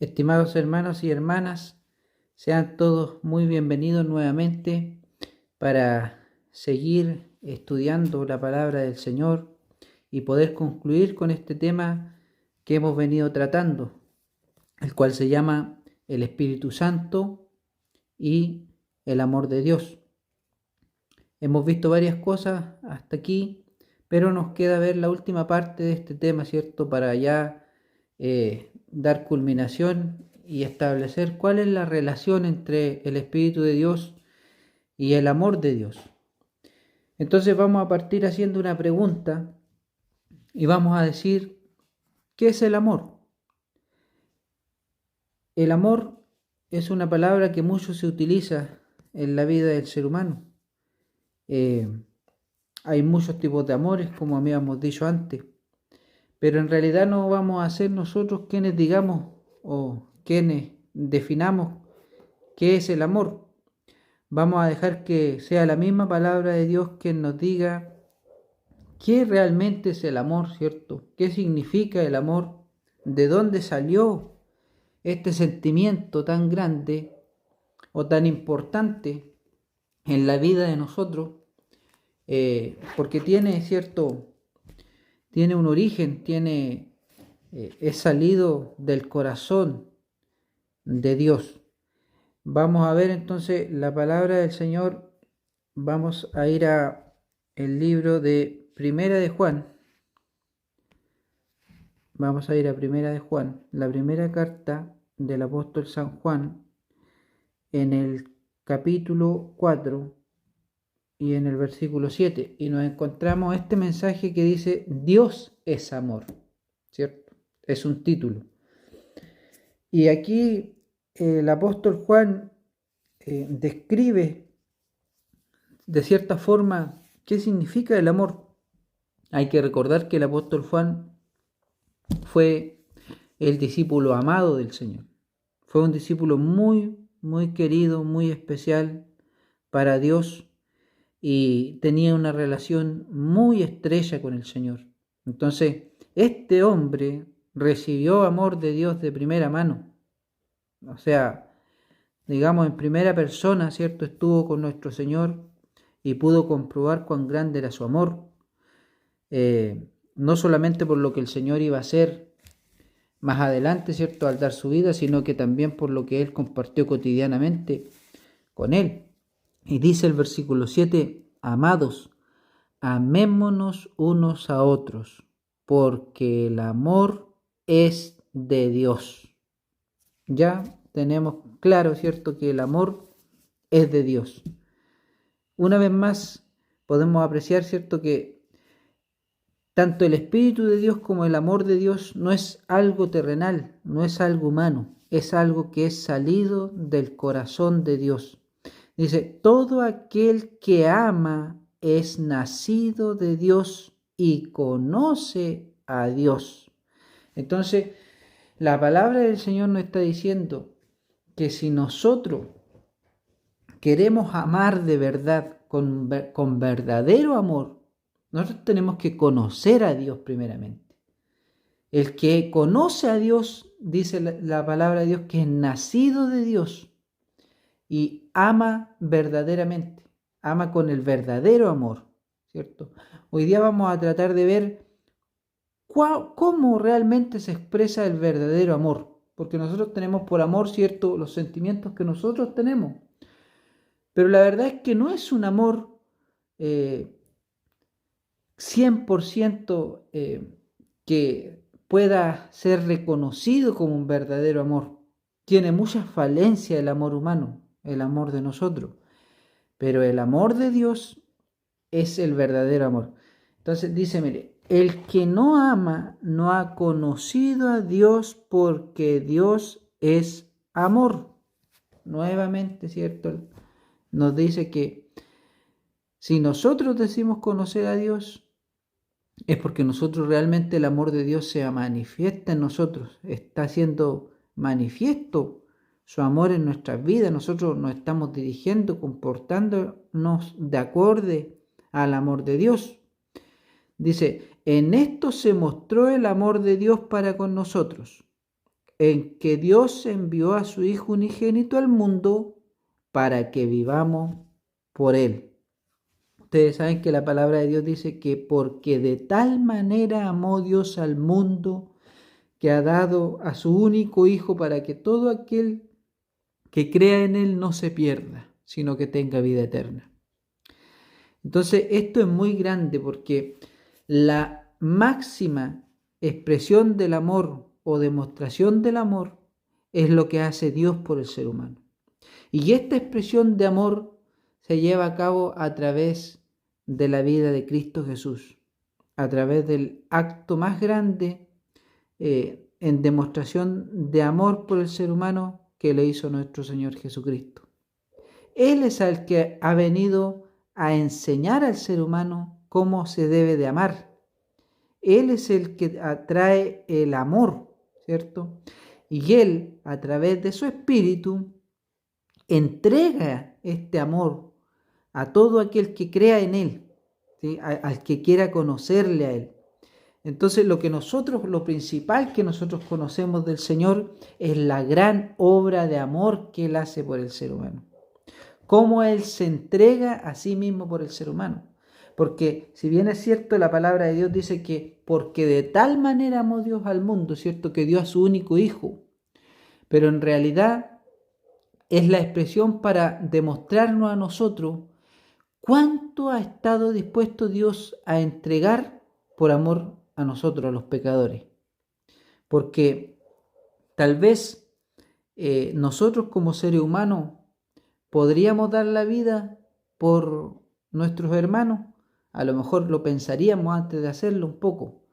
Estimados hermanos y hermanas, sean todos muy bienvenidos nuevamente para seguir estudiando la palabra del Señor y poder concluir con este tema que hemos venido tratando, el cual se llama el Espíritu Santo y el amor de Dios. Hemos visto varias cosas hasta aquí, pero nos queda ver la última parte de este tema, ¿cierto? Para ya dar culminación y establecer cuál es la relación entre el Espíritu de Dios y el amor de Dios. Entonces vamos a partir haciendo una pregunta y vamos a decir, ¿qué es el amor? El amor es una palabra que mucho se utiliza en la vida del ser humano. Hay muchos tipos de amores, como habíamos dicho antes, pero en realidad no vamos a ser nosotros quienes digamos o quienes definamos qué es el amor. Vamos a dejar que sea la misma palabra de Dios quien nos diga qué realmente es el amor, ¿cierto? ¿Qué significa el amor? ¿De dónde salió este sentimiento tan grande o tan importante en la vida de nosotros? Porque tiene, ¿cierto? Tiene un origen, es salido del corazón de Dios. Vamos a ver entonces la palabra del Señor. Vamos a ir a el libro de Primera de Juan. Vamos a ir a Primera de Juan, la primera carta del apóstol San Juan, en el capítulo 4 y en el versículo 7. Y nos encontramos este mensaje que dice: Dios es amor, ¿cierto? Es un título. Y aquí el apóstol Juan describe de cierta forma qué significa el amor. Hay que recordar que el apóstol Juan fue el discípulo amado del Señor. Fue un discípulo muy, muy querido, muy especial para Dios y tenía una relación muy estrecha con el Señor. Entonces, este hombre recibió amor de Dios de primera mano. O sea, digamos en primera persona, ¿cierto? Estuvo con nuestro Señor y pudo comprobar cuán grande era su amor. No solamente por lo que el Señor iba a hacer más adelante, ¿cierto?, al dar su vida, sino que también por lo que Él compartió cotidianamente con Él. Y dice el versículo 7, amados, amémonos unos a otros, porque el amor es de Dios. Ya tenemos claro, ¿cierto?, que el amor es de Dios. Una vez más podemos apreciar, ¿cierto?, que tanto el Espíritu de Dios como el amor de Dios no es algo terrenal, no es algo humano, es algo que es salido del corazón de Dios. Dice, todo aquel que ama es nacido de Dios y conoce a Dios. Entonces, la palabra del Señor nos está diciendo que si nosotros queremos amar de verdad, con verdadero amor, nosotros tenemos que conocer a Dios primeramente. El que conoce a Dios, dice la palabra de Dios, que es nacido de Dios y ama verdaderamente, ama con el verdadero amor, ¿cierto? Hoy día vamos a tratar de ver cómo realmente se expresa el verdadero amor, porque nosotros tenemos por amor, ¿cierto?, los sentimientos que nosotros tenemos, pero la verdad es que no es un amor 100% que pueda ser reconocido como un verdadero amor. Tiene muchas falencias el amor humano, el amor de nosotros, pero el amor de Dios es el verdadero amor. Entonces dice, mire, el que no ama no ha conocido a Dios, porque Dios es amor. Nuevamente, ¿cierto?, nos dice que si nosotros decimos conocer a Dios, es porque nosotros realmente el amor de Dios se manifiesta en nosotros, está siendo manifiesto su amor en nuestras vidas. Nosotros nos estamos dirigiendo, comportándonos de acuerdo al amor de Dios. Dice, en esto se mostró el amor de Dios para con nosotros, en que Dios envió a su Hijo unigénito al mundo para que vivamos por Él. Ustedes saben que la palabra de Dios dice que porque de tal manera amó Dios al mundo que ha dado a su único Hijo para que todo aquel que crea en Él no se pierda, sino que tenga vida eterna. Entonces, esto es muy grande porque la máxima expresión del amor o demostración del amor es lo que hace Dios por el ser humano. Y esta expresión de amor se lleva a cabo a través de la vida de Cristo Jesús, a través del acto más grande en demostración de amor por el ser humano que le hizo nuestro Señor Jesucristo. Él es el que ha venido a enseñar al ser humano cómo se debe de amar. Él es el que atrae el amor, ¿cierto? Y Él, a través de su Espíritu, entrega este amor a todo aquel que crea en Él, ¿sí? Al que quiera conocerle a Él. Entonces lo principal que nosotros conocemos del Señor es la gran obra de amor que Él hace por el ser humano. Cómo Él se entrega a sí mismo por el ser humano. Porque si bien es cierto, la palabra de Dios dice que porque de tal manera amó Dios al mundo, ¿cierto? Que dio a su único Hijo. Pero en realidad es la expresión para demostrarnos a nosotros cuánto ha estado dispuesto Dios a entregar por amor a nosotros, a los pecadores. Porque tal vez nosotros como seres humanos podríamos dar la vida por nuestros hermanos. A lo mejor lo pensaríamos antes de hacerlo un poco.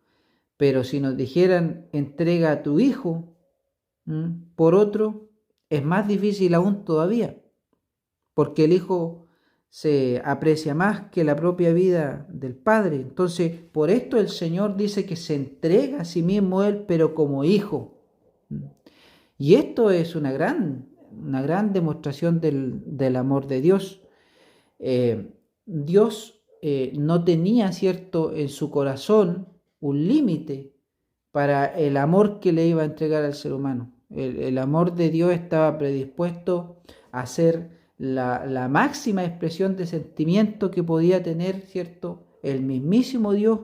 Pero si nos dijeran entrega a tu hijo por otro, es más difícil aún todavía. Porque el hijo se aprecia más que la propia vida del Padre. Entonces, por esto el Señor dice que se entrega a sí mismo Él, pero como hijo. Y esto es una gran demostración del amor de Dios. Dios no tenía, ¿cierto?, en su corazón un límite para el amor que le iba a entregar al ser humano. El amor de Dios estaba predispuesto a ser la máxima expresión de sentimiento que podía tener, ¿cierto?, el mismísimo Dios,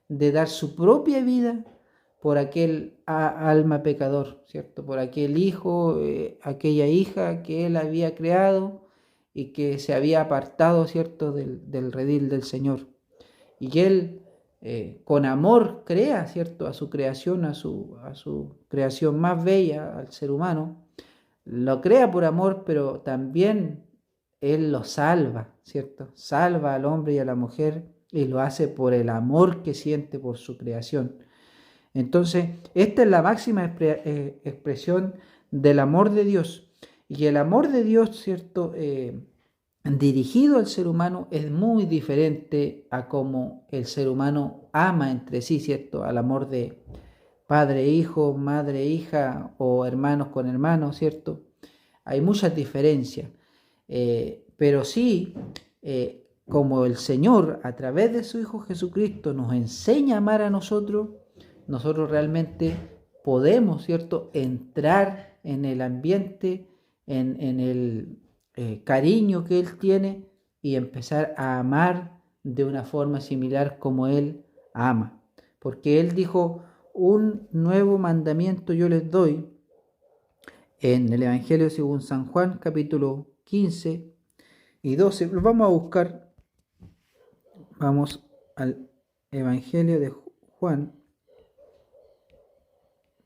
de dar su propia vida por aquel alma pecador, ¿cierto?, por aquel hijo, aquella hija que Él había creado y que se había apartado, ¿cierto?, del redil del Señor. Y Él con amor crea, ¿cierto?, a su creación, a su creación más bella, al ser humano. Lo crea por amor, pero también Él lo salva, ¿cierto? Salva al hombre y a la mujer y lo hace por el amor que siente por su creación. Entonces, esta es la máxima expresión del amor de Dios. Y el amor de Dios, ¿cierto?, dirigido al ser humano es muy diferente a cómo el ser humano ama entre sí, ¿cierto? Al amor de padre, hijo, madre, hija o hermanos con hermanos, ¿cierto? Hay muchas diferencias, pero sí, como el Señor a través de su Hijo Jesucristo nos enseña a amar a nosotros realmente podemos, ¿cierto?, entrar en el ambiente, en el cariño que Él tiene y empezar a amar de una forma similar como Él ama. Porque Él dijo, un nuevo mandamiento yo les doy, en el Evangelio según San Juan, capítulo 15 y 12. Lo vamos a buscar. Vamos al Evangelio de Juan.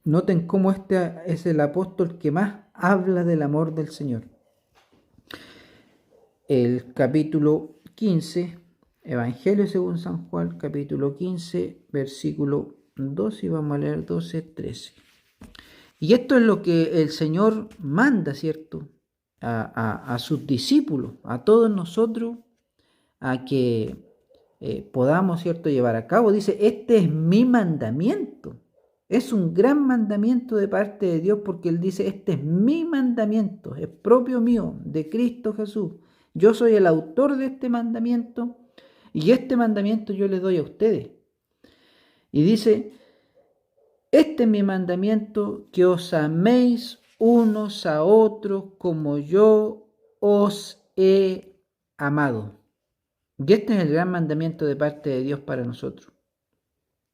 Noten cómo este es el apóstol que más habla del amor del Señor. El capítulo 15, Evangelio según San Juan, capítulo 15, versículo 12, y vamos a leer 12, 13. Y esto es lo que el Señor manda, ¿cierto?, a sus discípulos, a todos nosotros, a que podamos, ¿cierto?, llevar a cabo. Dice, este es mi mandamiento. Es un gran mandamiento de parte de Dios, porque Él dice, este es mi mandamiento, es propio mío, de Cristo Jesús. Yo soy el autor de este mandamiento y este mandamiento yo le doy a ustedes. Y dice, Este es mi mandamiento, que os améis unos a otros como yo os he amado. Y este es el gran mandamiento de parte de Dios para nosotros.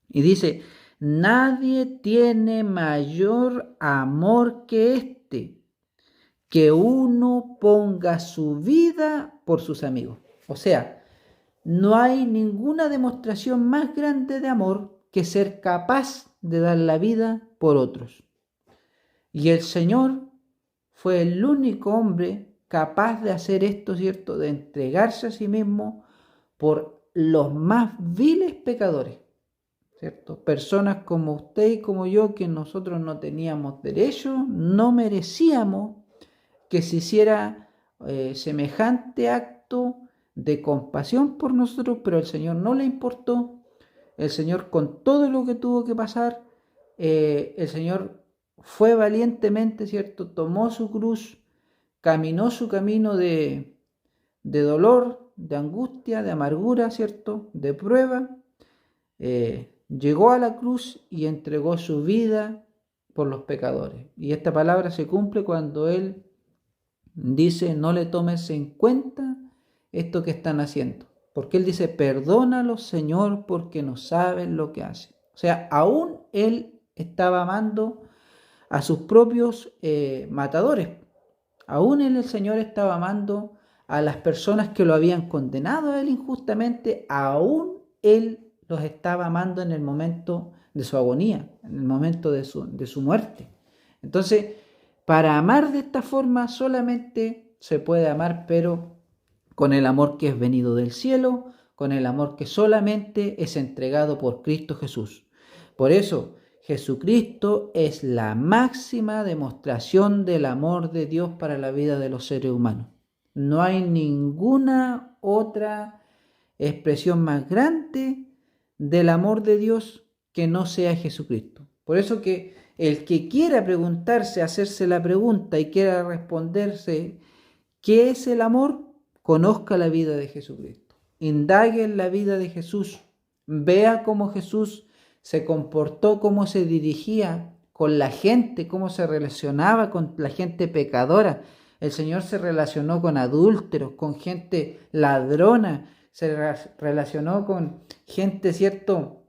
Y dice, nadie tiene mayor amor que este, que uno ponga su vida por sus amigos. O sea, no hay ninguna demostración más grande de amor que ser capaz de dar la vida por otros. Y el Señor fue el único hombre capaz de hacer esto, ¿cierto? De entregarse a sí mismo por los más viles pecadores, ¿cierto? Personas como usted y como yo, que nosotros no teníamos derecho, no merecíamos que se hiciera semejante acto de compasión por nosotros, pero el Señor no le importó. El Señor, con todo lo que tuvo que pasar, el Señor fue valientemente, ¿cierto? Tomó su cruz, caminó su camino de dolor, de angustia, de amargura, ¿cierto? De prueba. Llegó a la cruz y entregó su vida por los pecadores. Y esta palabra se cumple cuando Él dice, no le tomes en cuenta esto que están haciendo. Porque Él dice, perdónalos, Señor, porque no saben lo que hacen. O sea, aún Él estaba amando a sus propios matadores. Aún Él, el Señor, estaba amando a las personas que lo habían condenado a Él injustamente. Aún Él los estaba amando en el momento de su agonía, en el momento de su muerte. Entonces, para amar de esta forma solamente se puede amar, pero con el amor que es venido del cielo, con el amor que solamente es entregado por Cristo Jesús. Por eso, Jesucristo es la máxima demostración del amor de Dios para la vida de los seres humanos. No hay ninguna otra expresión más grande del amor de Dios que no sea Jesucristo. Por eso que el que quiera preguntarse, hacerse la pregunta y quiera responderse ¿qué es el amor? Conozca la vida de Jesucristo. Indague en la vida de Jesús. Vea cómo Jesús se comportó, cómo se dirigía con la gente, cómo se relacionaba con la gente pecadora. El Señor se relacionó con adúlteros, con gente ladrona, se relacionó con gente, ¿cierto?,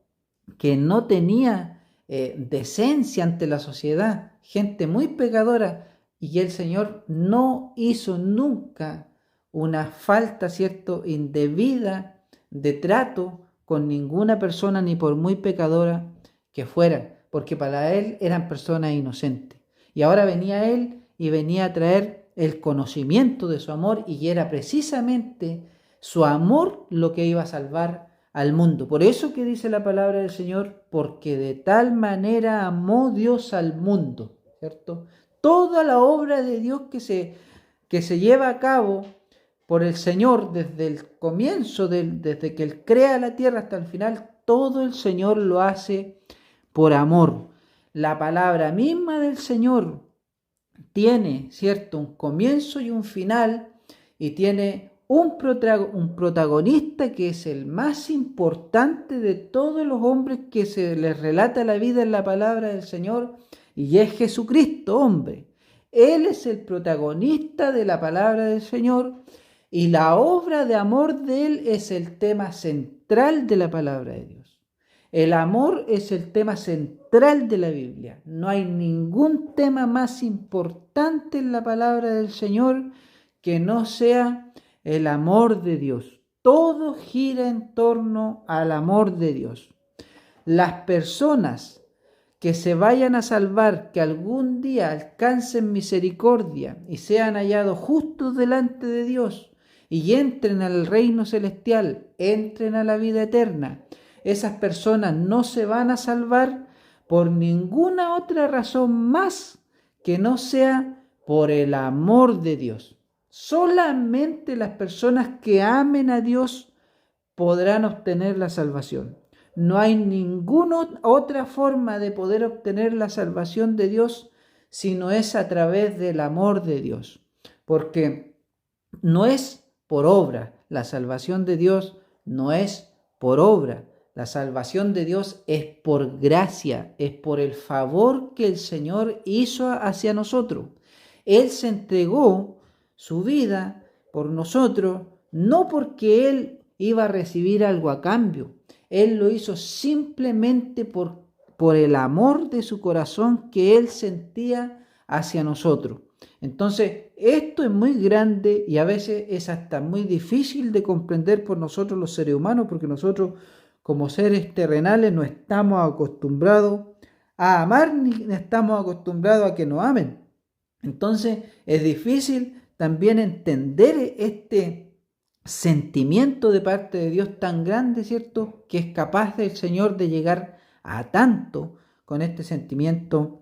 que no tenía decencia ante la sociedad, gente muy pecadora, y el Señor no hizo nunca una falta, ¿cierto?, indebida de trato con ninguna persona, ni por muy pecadora que fuera, porque para Él eran personas inocentes. Y ahora venía Él y venía a traer el conocimiento de su amor, y era precisamente su amor lo que iba a salvar al mundo. Por eso que dice la palabra del Señor, porque de tal manera amó Dios al mundo, ¿cierto? Toda la obra de Dios que se lleva a cabo por el Señor desde el comienzo, desde que Él crea la tierra hasta el final, todo el Señor lo hace por amor. La palabra misma del Señor tiene, ¿cierto?, un comienzo y un final, y tiene un protagonista que es el más importante de todos los hombres que se les relata la vida en la palabra del Señor, y es Jesucristo, hombre. Él es el protagonista de la palabra del Señor, y la obra de amor de Él es el tema central de la palabra de Dios. El amor es el tema central de la Biblia. No hay ningún tema más importante en la palabra del Señor que no sea el amor de Dios. Todo gira en torno al amor de Dios. Las personas que se vayan a salvar, que algún día alcancen misericordia y sean hallados justos delante de Dios y entren al reino celestial, entren a la vida eterna, esas personas no se van a salvar por ninguna otra razón más que no sea por el amor de Dios. Solamente las personas que amen a Dios podrán obtener la salvación. No hay ninguna otra forma de poder obtener la salvación de Dios si no es a través del amor de Dios. Porque no es por obra. La salvación de Dios no es por obra. la salvación de Dios es por gracia, es por el favor que el Señor hizo hacia nosotros. Él se entregó su vida por nosotros, no porque Él iba a recibir algo a cambio. Él lo hizo simplemente por el amor de su corazón que Él sentía hacia nosotros. Entonces, esto es muy grande y a veces es hasta muy difícil de comprender por nosotros los seres humanos, porque nosotros como seres terrenales no estamos acostumbrados a amar ni estamos acostumbrados a que nos amen. Entonces, es difícil también entender este sentimiento de parte de Dios tan grande, ¿cierto? Que es capaz del Señor de llegar a tanto con este sentimiento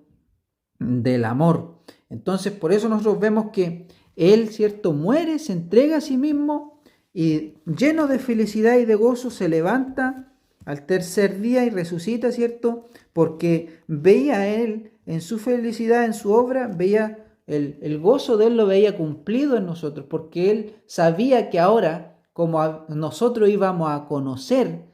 del amor. Entonces, por eso nosotros vemos que Él, ¿cierto? Muere, se entrega a sí mismo y lleno de felicidad y de gozo se levanta al tercer día y resucita, ¿cierto? Porque veía a Él en su felicidad, en su obra, veía el gozo de Él, lo veía cumplido en nosotros, porque Él sabía que ahora, como nosotros íbamos a conocer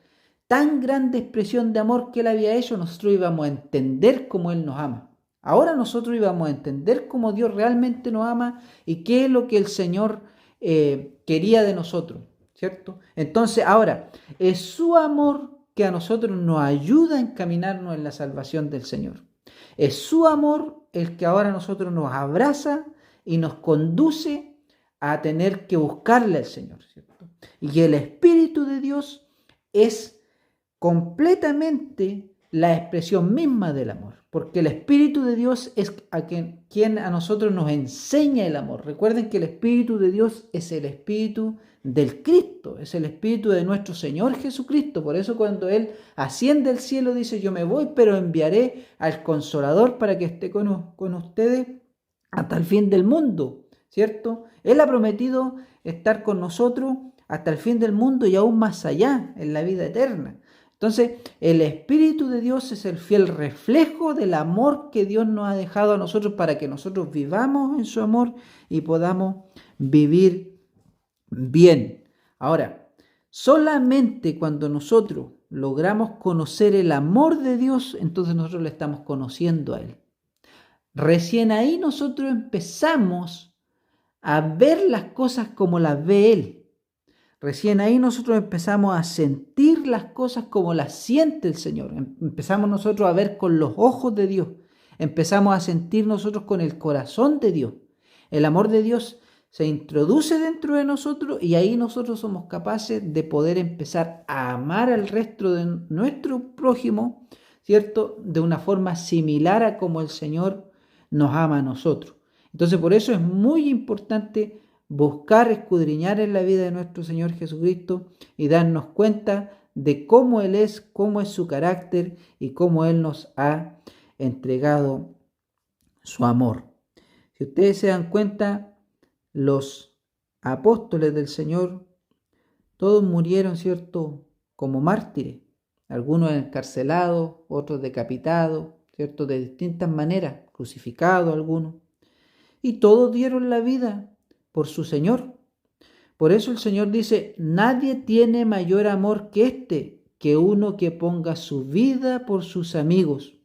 tan grande expresión de amor que Él había hecho, nosotros íbamos a entender cómo Él nos ama. Ahora nosotros íbamos a entender cómo Dios realmente nos ama y qué es lo que el Señor quería de nosotros, ¿cierto? Entonces ahora, es su amor que a nosotros nos ayuda a encaminarnos en la salvación del Señor. Es su amor el que ahora a nosotros nos abraza y nos conduce a tener que buscarle al Señor, ¿cierto? Y el Espíritu de Dios es completamente la expresión misma del amor, porque el Espíritu de Dios es quien a nosotros nos enseña el amor. Recuerden que el Espíritu de Dios es el Espíritu del Cristo, es el Espíritu de nuestro Señor Jesucristo. Por eso cuando Él asciende al cielo dice: yo me voy, pero enviaré al Consolador para que esté con ustedes hasta el fin del mundo, ¿cierto? Él ha prometido estar con nosotros hasta el fin del mundo y aún más allá, en la vida eterna. Entonces, el Espíritu de Dios es el fiel reflejo del amor que Dios nos ha dejado a nosotros para que nosotros vivamos en su amor y podamos vivir bien. Ahora, solamente cuando nosotros logramos conocer el amor de Dios, entonces nosotros le estamos conociendo a Él. Recién ahí nosotros empezamos a ver las cosas como las ve Él. Recién ahí nosotros empezamos a sentir las cosas como las siente el Señor. Empezamos nosotros a ver con los ojos de Dios. Empezamos a sentir nosotros con el corazón de Dios. El amor de Dios se introduce dentro de nosotros y ahí nosotros somos capaces de poder empezar a amar al resto de nuestro prójimo, ¿cierto? De una forma similar a como el Señor nos ama a nosotros. Entonces, por eso es muy importante buscar, escudriñar en la vida de nuestro Señor Jesucristo y darnos cuenta de cómo Él es, cómo es su carácter y cómo Él nos ha entregado su amor. Si ustedes se dan cuenta, los apóstoles del Señor, todos murieron, ¿cierto?, como mártires, algunos encarcelados, otros decapitados, ¿cierto?, de distintas maneras, crucificados algunos, y todos dieron la vida por su Señor. Por eso el Señor dice: nadie tiene mayor amor que este, que uno que ponga su vida por sus amigos.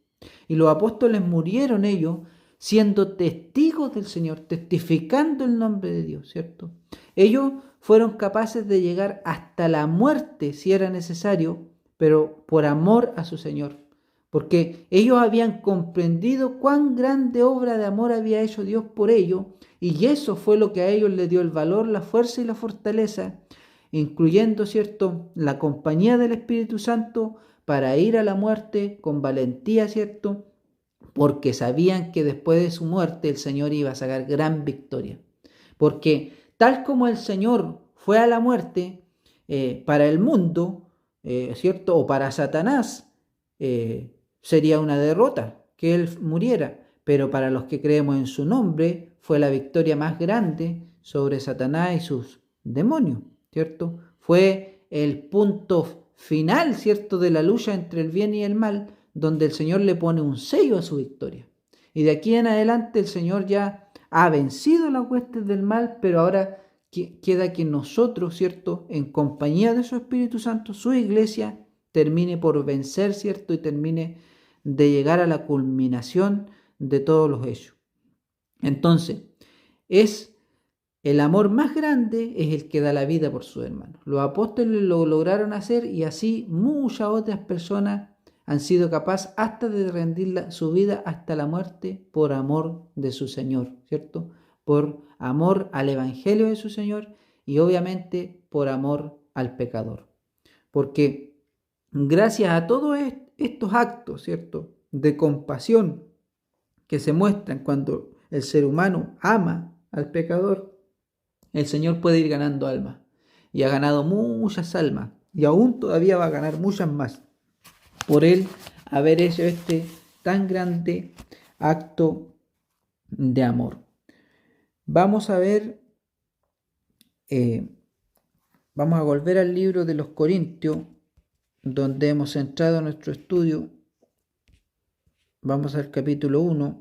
Y los apóstoles murieron ellos siendo testigos del Señor, testificando el nombre de Dios, ¿cierto? Ellos fueron capaces de llegar hasta la muerte si era necesario, pero por amor a su Señor, porque ellos habían comprendido cuán grande obra de amor había hecho Dios por ellos, y eso fue lo que a ellos les dio el valor, la fuerza y la fortaleza, incluyendo, ¿cierto?, la compañía del Espíritu Santo para ir a la muerte con valentía, ¿cierto?, porque sabían que después de su muerte el Señor iba a sacar gran victoria. Porque tal como el Señor fue a la muerte para el mundo, ¿cierto?, o para Satanás, sería una derrota que Él muriera. Pero para los que creemos en su nombre, fue la victoria más grande sobre Satanás y sus demonios, ¿cierto? Fue el punto final, ¿cierto?, de la lucha entre el bien y el mal, donde el Señor le pone un sello a su victoria. Y de aquí en adelante el Señor ya ha vencido las huestes del mal, pero ahora queda que nosotros, ¿cierto?, en compañía de su Espíritu Santo, su iglesia, termine por vencer, ¿cierto? Y termine de llegar a la culminación de todos los hechos. Entonces, el amor más grande es el que da la vida por sus hermanos. Los apóstoles lo lograron hacer y así muchas otras personas han sido capaces hasta de rendir su vida hasta la muerte por amor de su Señor, ¿cierto? Por amor al Evangelio de su Señor y obviamente por amor al pecador. Porque gracias a todos estos actos, ¿cierto?, de compasión que se muestran cuando el ser humano ama al pecador, el Señor puede ir ganando almas. Y ha ganado muchas almas. Y aún todavía va a ganar muchas más. Por Él haber hecho este tan grande acto de amor. Vamos a ver, vamos a volver al libro de los Corintios, donde hemos centrado nuestro estudio. Vamos al capítulo 1.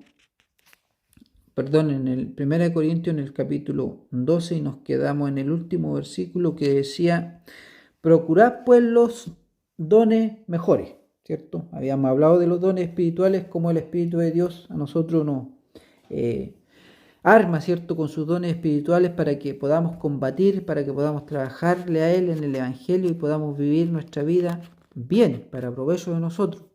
En el 1 Corintios, en el capítulo 12, y nos quedamos en el último versículo que decía: procurad pues los dones mejores, ¿cierto? Habíamos hablado de los dones espirituales, como el Espíritu de Dios a nosotros nos arma, ¿cierto?, con sus dones espirituales para que podamos combatir, para que podamos trabajarle a Él en el Evangelio y podamos vivir nuestra vida bien, para provecho de nosotros.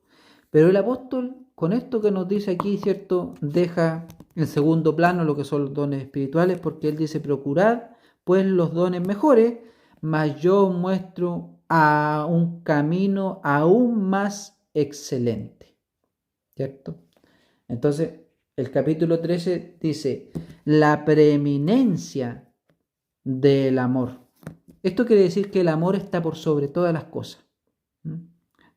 Pero el apóstol, con esto que nos dice aquí, ¿cierto?, deja en segundo plano lo que son los dones espirituales, porque él dice: procurad pues los dones mejores, mas yo muestro a un camino aún más excelente, ¿cierto? Entonces, el capítulo 13 dice: la preeminencia del amor. Esto quiere decir que el amor está por sobre todas las cosas.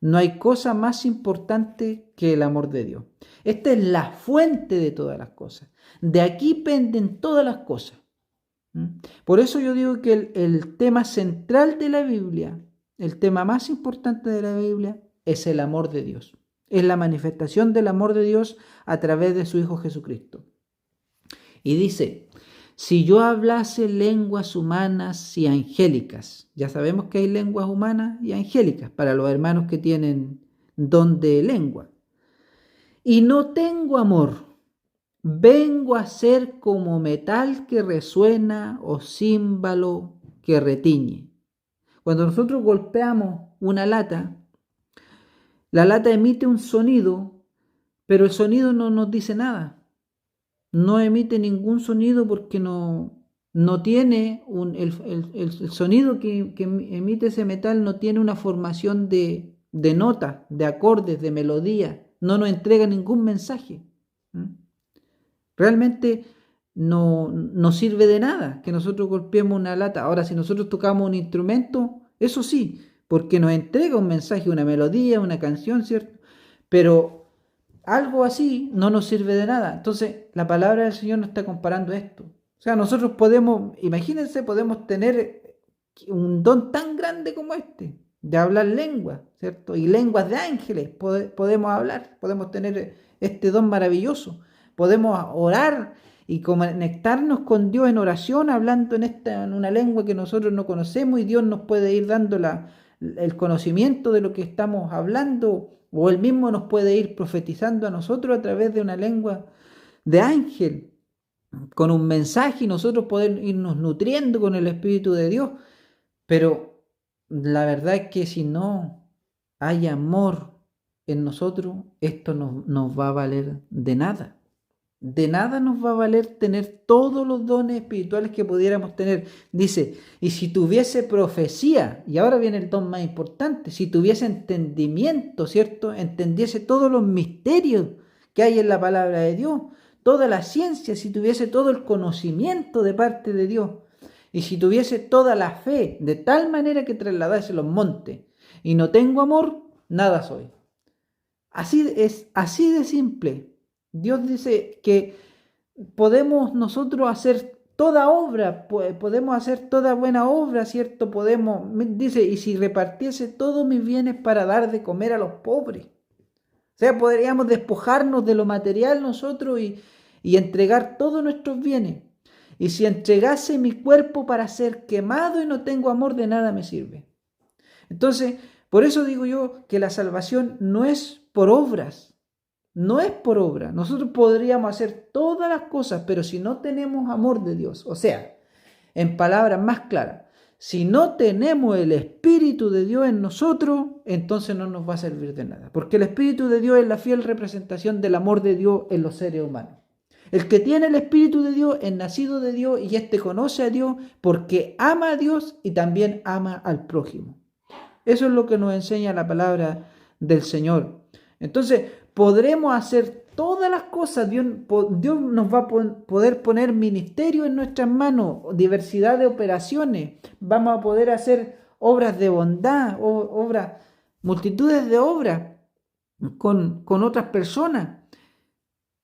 No hay cosa más importante que el amor de Dios. Esta es la fuente de todas las cosas. De aquí penden todas las cosas. Por eso yo digo que el tema central de la Biblia, el tema más importante de la Biblia, es el amor de Dios. Es la manifestación del amor de Dios a través de su Hijo Jesucristo. Y dice: si yo hablase lenguas humanas y angélicas. Ya sabemos que hay lenguas humanas y angélicas para los hermanos que tienen don de lengua. Y no tengo amor, vengo a ser como metal que resuena o címbalo que retiñe. Cuando nosotros golpeamos una lata, la lata emite un sonido, pero el sonido no nos dice nada. No emite ningún sonido porque no tiene el sonido que emite ese metal no tiene una formación de notas, de acordes, de melodía. No nos entrega ningún mensaje. Realmente no sirve de nada que nosotros golpeemos una lata. Ahora, si nosotros tocamos un instrumento, eso sí, porque nos entrega un mensaje, una melodía, una canción, ¿cierto? Pero algo así no nos sirve de nada. Entonces, la palabra del Señor nos está comparando esto. O sea, nosotros podemos, imagínense, podemos tener un don tan grande como este, de hablar lenguas, ¿cierto? Y lenguas de ángeles podemos hablar, podemos tener este don maravilloso. Podemos orar y conectarnos con Dios en oración, hablando en una lengua que nosotros no conocemos, y Dios nos puede ir dando el conocimiento de lo que estamos hablando, o Él mismo nos puede ir profetizando a nosotros a través de una lengua de ángel, con un mensaje, y nosotros poder irnos nutriendo con el Espíritu de Dios. Pero la verdad es que si no hay amor en nosotros, esto no nos va a valer de nada. De nada nos va a valer tener todos los dones espirituales que pudiéramos tener. Dice: y si tuviese profecía, y ahora viene el don más importante, si tuviese entendimiento, ¿cierto? Entendiese todos los misterios que hay en la palabra de Dios, toda la ciencia, si tuviese todo el conocimiento de parte de Dios, y si tuviese toda la fe, de tal manera que trasladase los montes, y no tengo amor, nada soy. Así de simple. Dios dice que podemos nosotros hacer toda obra, podemos hacer toda buena obra, ¿cierto? Dice: y si repartiese todos mis bienes para dar de comer a los pobres. O sea, podríamos despojarnos de lo material nosotros y entregar todos nuestros bienes. Y si entregase mi cuerpo para ser quemado y no tengo amor, de nada me sirve. Entonces, Por eso digo yo que la salvación no es por obras, no es por obra. Nosotros podríamos hacer todas las cosas, pero si no tenemos amor de Dios, o sea, en palabras más claras, si no tenemos el Espíritu de Dios en nosotros, entonces no nos va a servir de nada. Porque el Espíritu de Dios es la fiel representación del amor de Dios en los seres humanos. El que tiene el Espíritu de Dios es nacido de Dios y éste conoce a Dios porque ama a Dios y también ama al prójimo. Eso es lo que nos enseña la palabra del Señor. Entonces, podremos hacer todas las cosas. Dios nos va a poder poner ministerio en nuestras manos, diversidad de operaciones. Vamos a poder hacer obras de bondad, multitudes de obras con otras personas.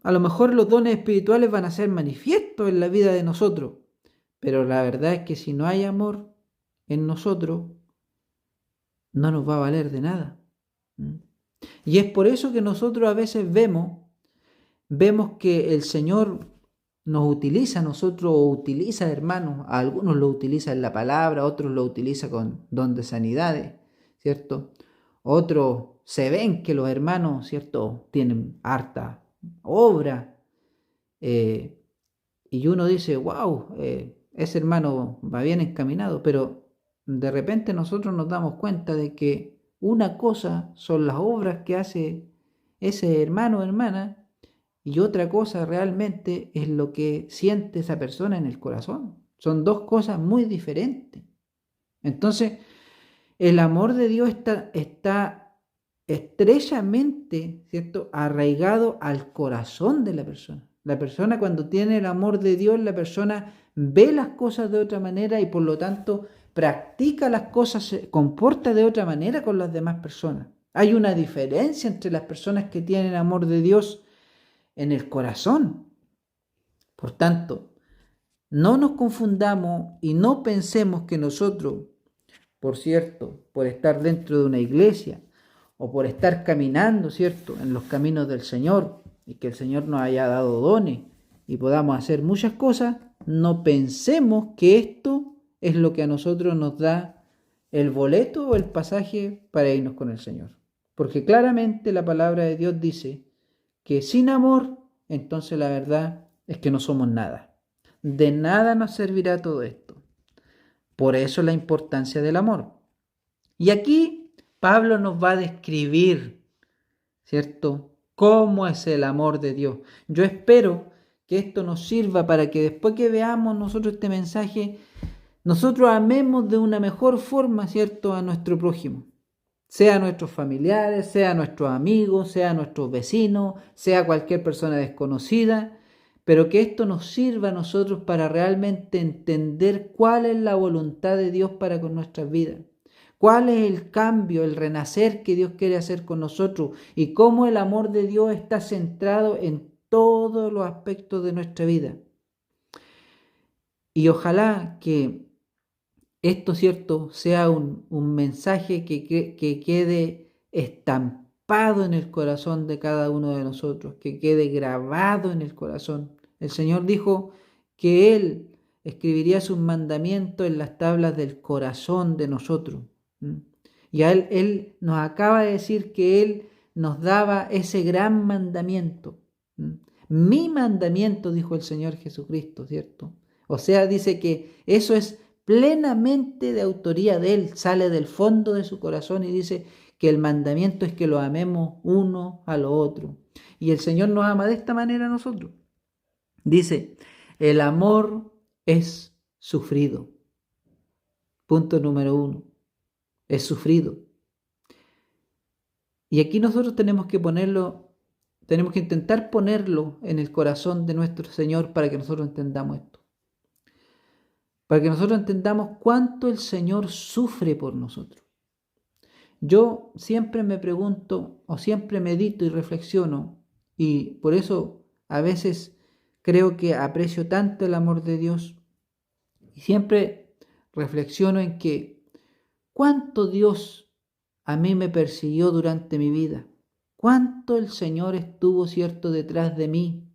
A lo mejor los dones espirituales van a ser manifiestos en la vida de nosotros, pero la verdad es que si no hay amor en nosotros, no nos va a valer de nada. Y es por eso que nosotros a veces vemos que el Señor nos utiliza a nosotros, o utiliza hermanos, a algunos lo utiliza en la palabra, a otros lo utiliza con don de sanidades, ¿cierto? Otros se ven que los hermanos, ¿cierto?, tienen harta obra, y uno dice, wow, ese hermano va bien encaminado, pero de repente nosotros nos damos cuenta de que una cosa son las obras que hace ese hermano o hermana, y otra cosa realmente es lo que siente esa persona en el corazón. Son dos cosas muy diferentes. Entonces, el amor de Dios está estrechamente, ¿cierto?, arraigado al corazón de la persona. La persona, cuando tiene el amor de Dios, la persona ve las cosas de otra manera y por lo tanto practica las cosas, se comporta de otra manera con las demás personas. Hay una diferencia entre las personas que tienen amor de Dios en el corazón. Por tanto, no nos confundamos y no pensemos que nosotros, por cierto, por estar dentro de una iglesia o por estar caminando, ¿cierto?, en los caminos del Señor, y que el Señor nos haya dado dones y podamos hacer muchas cosas, no pensemos que esto es lo que a nosotros nos da el boleto o el pasaje para irnos con el Señor. Porque claramente la palabra de Dios dice que sin amor, entonces la verdad es que no somos nada. De nada nos servirá todo esto. Por eso la importancia del amor. Y aquí Pablo nos va a describir, ¿cierto?, cómo es el amor de Dios. Yo espero que esto nos sirva para que después que veamos nosotros este mensaje, nosotros amemos de una mejor forma, ¿cierto?, a nuestro prójimo. Sea nuestros familiares, sea nuestros amigos, sea nuestros vecinos, sea cualquier persona desconocida, pero que esto nos sirva a nosotros para realmente entender cuál es la voluntad de Dios para con nuestras vidas. ¿Cuál es el cambio, el renacer que Dios quiere hacer con nosotros? Y cómo el amor de Dios está centrado en todos los aspectos de nuestra vida. Y ojalá que esto, ¿cierto?, sea un mensaje que quede estampado en el corazón de cada uno de nosotros, que quede grabado en el corazón. El Señor dijo que Él escribiría sus mandamientos en las tablas del corazón de nosotros. Y a Él nos acaba de decir que Él nos daba ese gran mandamiento. Mi mandamiento, dijo el Señor Jesucristo, ¿cierto? O sea, dice que eso es plenamente de autoría de Él, sale del fondo de su corazón y dice que el mandamiento es que lo amemos uno a lo otro. Y el Señor nos ama de esta manera a nosotros. Dice, el amor es sufrido. Punto número 1. Es sufrido. Y aquí nosotros tenemos que intentar ponerlo en el corazón de nuestro Señor para que nosotros entendamos esto. Para que nosotros entendamos cuánto el Señor sufre por nosotros. Yo siempre me pregunto, o siempre medito y reflexiono, y por eso a veces creo que aprecio tanto el amor de Dios, y siempre reflexiono en que cuánto Dios a mí me persiguió durante mi vida, cuánto el Señor estuvo, cierto, detrás de mí,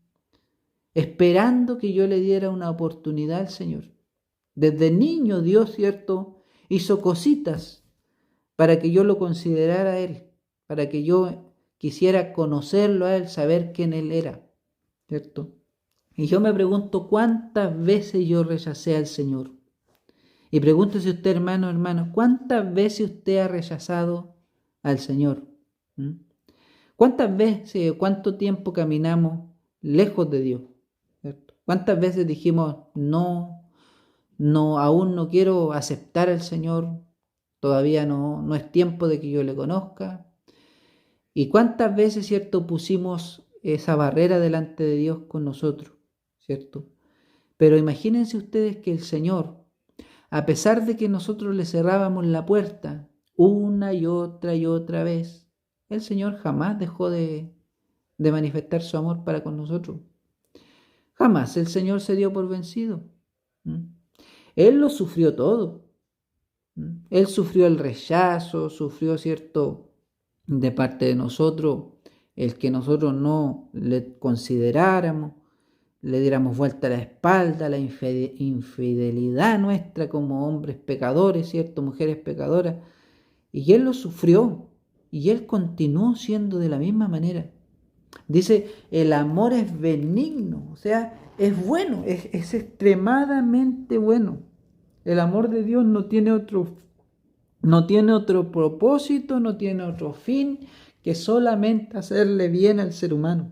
esperando que yo le diera una oportunidad al Señor. Desde niño Dios, cierto, hizo cositas para que yo lo considerara a Él, para que yo quisiera conocerlo a Él, saber quién Él era, ¿cierto? Y yo me pregunto cuántas veces yo rechacé al Señor. Y pregúntese usted, hermano, ¿cuántas veces usted ha rechazado al Señor? ¿Mm? ¿Cuántas veces, cuánto tiempo caminamos lejos de Dios? ¿Cierto? ¿Cuántas veces dijimos, no, aún no quiero aceptar al Señor, todavía no es tiempo de que yo le conozca? ¿Y cuántas veces, cierto, pusimos esa barrera delante de Dios con nosotros, cierto? Pero imagínense ustedes que el Señor, a pesar de que nosotros le cerrábamos la puerta una y otra vez, el Señor jamás dejó de manifestar su amor para con nosotros. Jamás el Señor se dio por vencido. Él lo sufrió todo. Él sufrió el rechazo, sufrió, cierto, de parte de nosotros, el que nosotros no le consideráramos, le diéramos vuelta a la espalda, la infidelidad nuestra como hombres pecadores, cierto, mujeres pecadoras, y Él lo sufrió, y Él continuó siendo de la misma manera. Dice, el amor es benigno, o sea, es bueno, es extremadamente bueno. El amor de Dios no tiene otro propósito, no tiene otro fin que solamente hacerle bien al ser humano.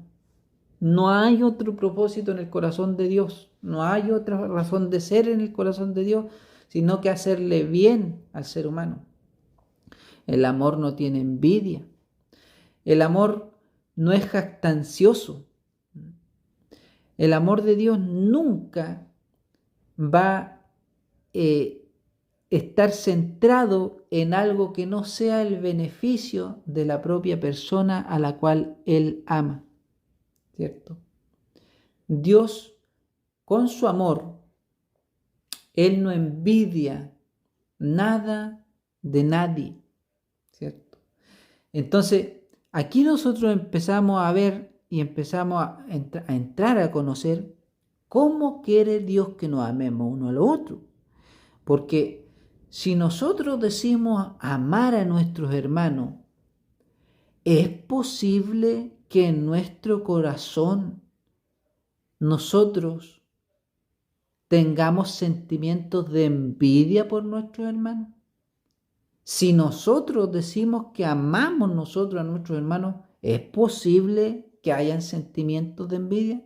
No hay otro propósito en el corazón de Dios, no hay otra razón de ser en el corazón de Dios, sino que hacerle bien al ser humano. El amor no tiene envidia, el amor no es jactancioso. El amor de Dios nunca va a estar centrado en algo que no sea el beneficio de la propia persona a la cual Él ama, ¿cierto? Dios, con su amor, Él no envidia nada de nadie, ¿cierto? Entonces, aquí nosotros empezamos a ver y empezamos a entrar a conocer cómo quiere Dios que nos amemos uno al otro. Porque si nosotros decimos amar a nuestros hermanos, ¿es posible que en nuestro corazón nosotros tengamos sentimientos de envidia por nuestros hermanos? Si nosotros decimos que amamos nosotros a nuestros hermanos, ¿es posible que hayan sentimientos de envidia?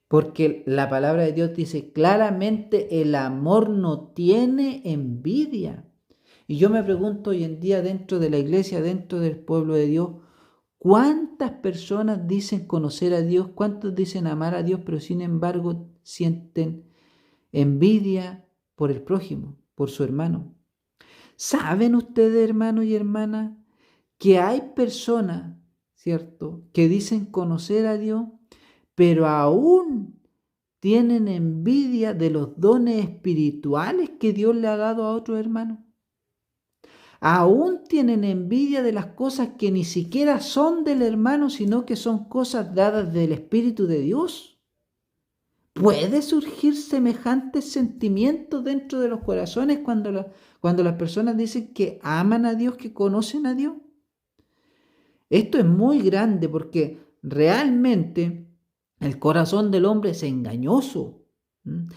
Porque la palabra de Dios dice claramente, el amor no tiene envidia. Y yo me pregunto hoy en día dentro de la iglesia, dentro del pueblo de Dios, ¿cuántas personas dicen conocer a Dios? ¿Cuántos dicen amar a Dios? Pero sin embargo sienten envidia por el prójimo, por su hermano. ¿Saben ustedes, hermanos y hermanas, que hay personas, ¿cierto?, que dicen conocer a Dios, pero aún tienen envidia de los dones espirituales que Dios le ha dado a otros hermanos? Aún tienen envidia de las cosas que ni siquiera son del hermano, sino que son cosas dadas del Espíritu de Dios. ¿Puede surgir semejantes sentimientos dentro de los corazones cuando las personas dicen que aman a Dios, que conocen a Dios? Esto es muy grande porque realmente el corazón del hombre es engañoso.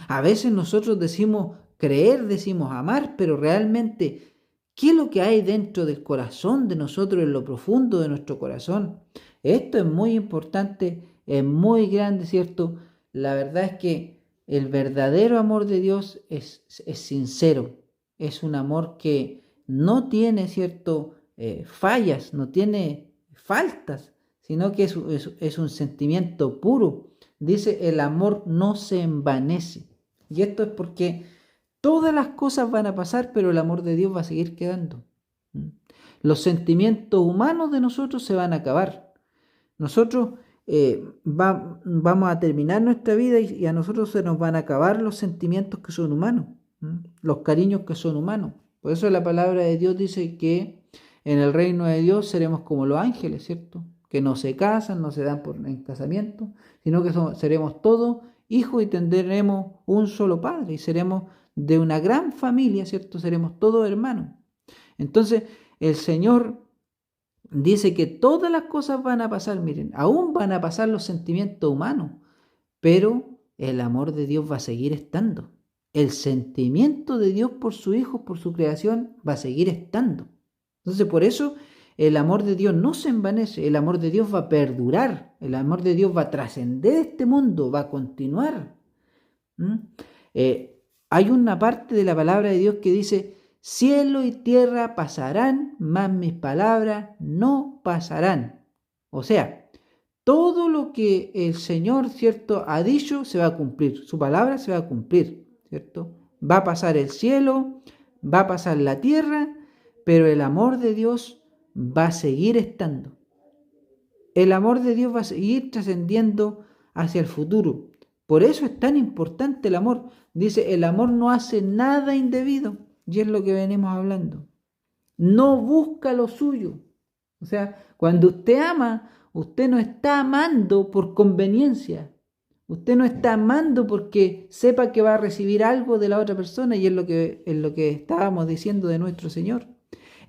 A veces nosotros decimos creer, decimos amar, pero realmente, ¿qué es lo que hay dentro del corazón de nosotros, en lo profundo de nuestro corazón? Esto es muy importante, es muy grande, ¿cierto? La verdad es que el verdadero amor de Dios es sincero, es un amor que no tiene, ¿cierto?, fallas, no tiene faltas, sino que es un sentimiento puro. Dice, el amor no se envanece. Y esto es porque todas las cosas van a pasar, pero el amor de Dios va a seguir quedando. Los sentimientos humanos de nosotros se van a acabar. Nosotros vamos a terminar nuestra vida y a nosotros se nos van a acabar los sentimientos que son humanos, los cariños que son humanos. Por eso la palabra de Dios dice que en el reino de Dios seremos como los ángeles, ¿cierto? Que no se casan, no se dan en casamiento, sino que seremos todos hijos y tendremos un solo padre y seremos de una gran familia, ¿cierto? Seremos todos hermanos. Entonces, el Señor dice que todas las cosas van a pasar, miren, aún van a pasar los sentimientos humanos, pero el amor de Dios va a seguir estando. El sentimiento de Dios por su Hijo, por su creación, va a seguir estando. Entonces, por eso el amor de Dios no se envanece, el amor de Dios va a perdurar, el amor de Dios va a trascender este mundo, va a continuar. Hay una parte de la palabra de Dios que dice: cielo y tierra pasarán, mas mis palabras no pasarán. O sea, todo lo que el Señor, ¿cierto?, ha dicho se va a cumplir, su palabra se va a cumplir, ¿cierto? Va a pasar el cielo, va a pasar la tierra, pero el amor de Dios va a seguir estando. El amor de Dios va a seguir trascendiendo hacia el futuro. Por eso es tan importante el amor. Dice, el amor no hace nada indebido, y es lo que venimos hablando. No busca lo suyo. O sea, cuando usted ama, usted no está amando por conveniencia. Usted no está amando porque sepa que va a recibir algo de la otra persona, y es lo que estábamos diciendo de nuestro Señor.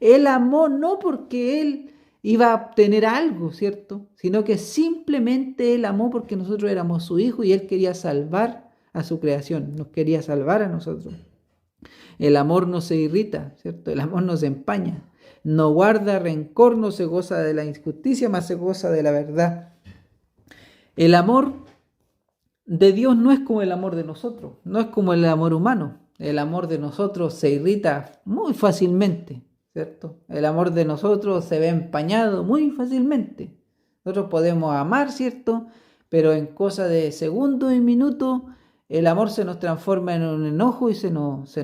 Él amó no porque Él iba a obtener algo, ¿cierto? Sino que simplemente Él amó porque nosotros éramos su hijo y Él quería salvar a su creación, nos quería salvar a nosotros. El amor no se irrita, ¿cierto? El amor no se empaña, no guarda rencor, no se goza de la injusticia, más se goza de la verdad. El amor de Dios no es como el amor de nosotros, no es como el amor humano. El amor de nosotros se irrita muy fácilmente, ¿cierto? El amor de nosotros se ve empañado muy fácilmente. Nosotros podemos amar, ¿cierto? Pero en cosa de segundos y minutos, el amor se nos transforma en un enojo y se nos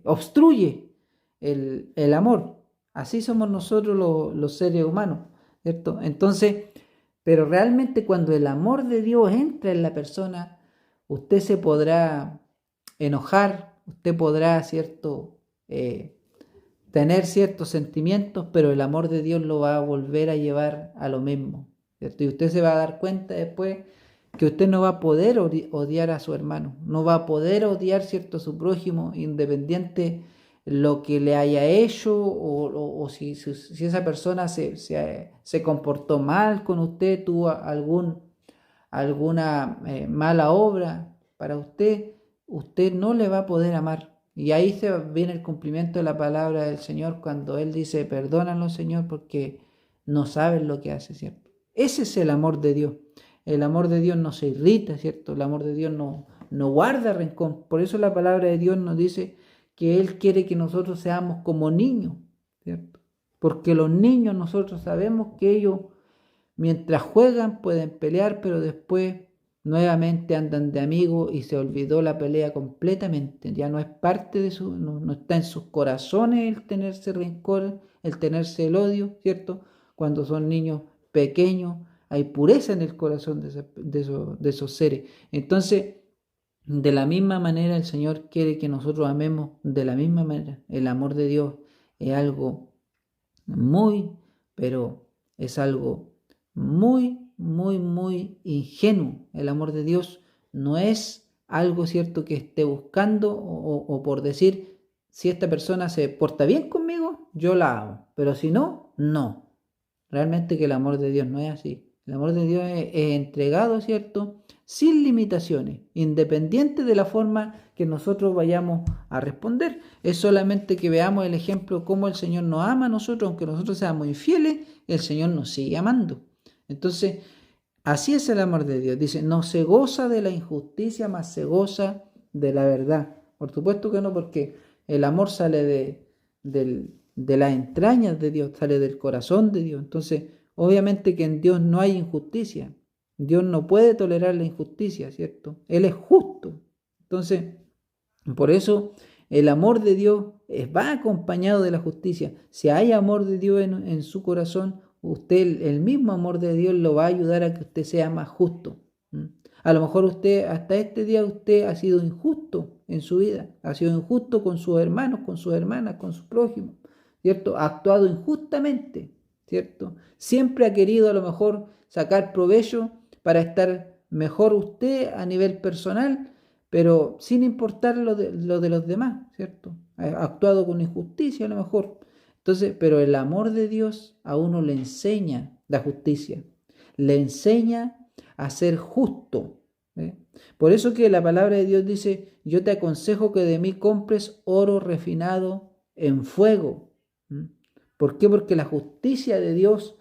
obstruye el amor. Así somos nosotros los seres humanos, ¿cierto? Entonces, pero realmente cuando el amor de Dios entra en la persona, usted se podrá enojar, usted podrá, ¿cierto?, tener ciertos sentimientos, pero el amor de Dios lo va a volver a llevar a lo mismo, ¿cierto? Y usted se va a dar cuenta después que usted no va a poder odiar a su hermano, no va a poder odiar, ¿cierto?, a su prójimo, independiente lo que le haya hecho o si esa persona se comportó mal con usted, tuvo alguna mala obra para usted no le va a poder amar. Y ahí viene el cumplimiento de la palabra del Señor cuando Él dice, perdónalo, Señor, porque no saben lo que hace, ¿cierto? Ese es el amor de Dios. El amor de Dios no se irrita, ¿cierto? El amor de Dios no guarda rencor. Por eso la palabra de Dios nos dice que Él quiere que nosotros seamos como niños, ¿cierto? Porque los niños nosotros sabemos que ellos mientras juegan pueden pelear, pero después nuevamente andan de amigos y se olvidó la pelea completamente. Ya no es parte de no está en sus corazones el tenerse rencor, el tenerse el odio, ¿cierto? Cuando son niños pequeños hay pureza en el corazón de esos seres. Entonces, de la misma manera el Señor quiere que nosotros amemos de la misma manera. El amor de Dios es algo muy, pero es algo muy, muy, muy ingenuo. El amor de Dios no es algo cierto que esté buscando o por decir, si esta persona se porta bien conmigo, yo la amo, pero si no, no. Realmente que el amor de Dios no es así. El amor de Dios es entregado, ¿cierto?, sin limitaciones, independiente de la forma que nosotros vayamos a responder. Es solamente que veamos el ejemplo cómo el Señor nos ama a nosotros, aunque nosotros seamos infieles, el Señor nos sigue amando. Entonces, así es el amor de Dios. Dice, no se goza de la injusticia, mas se goza de la verdad. Por supuesto que no, porque el amor sale de las entrañas de Dios, sale del corazón de Dios. Entonces, obviamente que en Dios no hay injusticia. Dios no puede tolerar la injusticia, ¿cierto? Él es justo. Entonces, por eso el amor de Dios va acompañado de la justicia. Si hay amor de Dios en su corazón, usted, el mismo amor de Dios lo va a ayudar a que usted sea más justo. A lo mejor usted, hasta este día usted ha sido injusto en su vida, ha sido injusto con sus hermanos, con sus hermanas, con sus prójimos, ¿cierto? Ha actuado injustamente, ¿cierto? Siempre ha querido a lo mejor sacar provecho para estar mejor usted a nivel personal, pero sin importar lo de los demás, ¿cierto? Ha actuado con injusticia a lo mejor. Entonces, pero el amor de Dios a uno le enseña la justicia, le enseña a ser justo. ¿Eh? Por eso que la palabra de Dios dice, yo te aconsejo que de mí compres oro refinado en fuego. ¿Mm? ¿Por qué? Porque la justicia de Dios,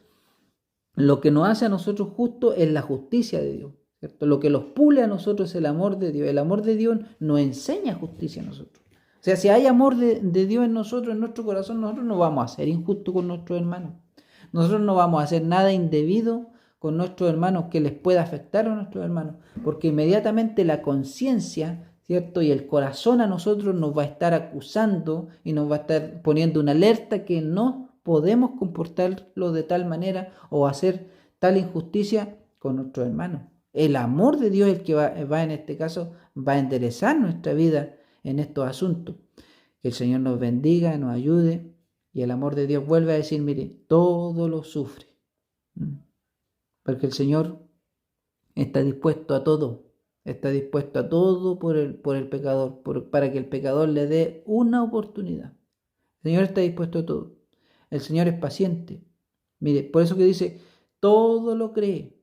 lo que nos hace a nosotros justos es la justicia de Dios, ¿cierto? Lo que los pule a nosotros es el amor de Dios. El amor de Dios nos enseña justicia a nosotros. O sea, si hay amor de Dios en nosotros, en nuestro corazón, nosotros no vamos a ser injustos con nuestros hermanos. Nosotros no vamos a hacer nada indebido con nuestros hermanos que les pueda afectar a nuestros hermanos, porque inmediatamente la conciencia, ¿cierto? Y el corazón a nosotros nos va a estar acusando y nos va a estar poniendo una alerta que no podemos comportarlo de tal manera o hacer tal injusticia con nuestros hermanos. El amor de Dios es el que va en este caso, va a enderezar nuestra vida en estos asuntos. Que el Señor nos bendiga, nos ayude, y el amor de Dios vuelve a decir, mire, todo lo sufre. Porque el Señor está dispuesto a todo por el pecador, para que el pecador le dé una oportunidad. El Señor está dispuesto a todo. El Señor es paciente. Mire, por eso que dice, todo lo cree.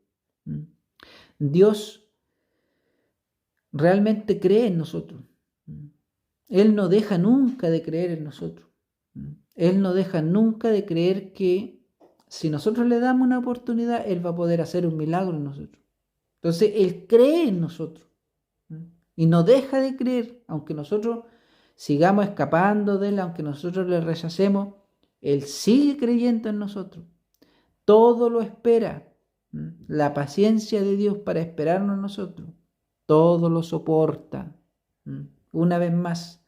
Dios realmente cree en nosotros. Él no deja nunca de creer en nosotros. Él no deja nunca de creer que si nosotros le damos una oportunidad, Él va a poder hacer un milagro en nosotros. Entonces, Él cree en nosotros. Y no deja de creer, aunque nosotros sigamos escapando de Él, aunque nosotros le rechacemos, Él sigue creyendo en nosotros. Todo lo espera. La paciencia de Dios para esperarnos a nosotros. Todo lo soporta. Una vez más,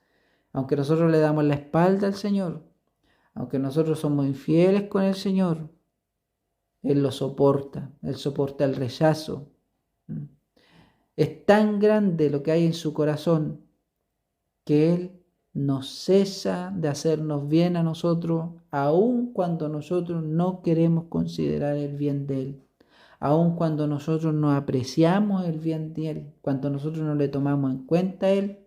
aunque nosotros le damos la espalda al Señor, aunque nosotros somos infieles con el Señor, Él lo soporta. Él soporta el rechazo. Es tan grande lo que hay en su corazón que Él no cesa de hacernos bien a nosotros, aun cuando nosotros no queremos considerar el bien de Él, aun cuando nosotros no apreciamos el bien de Él, cuando nosotros no le tomamos en cuenta a Él,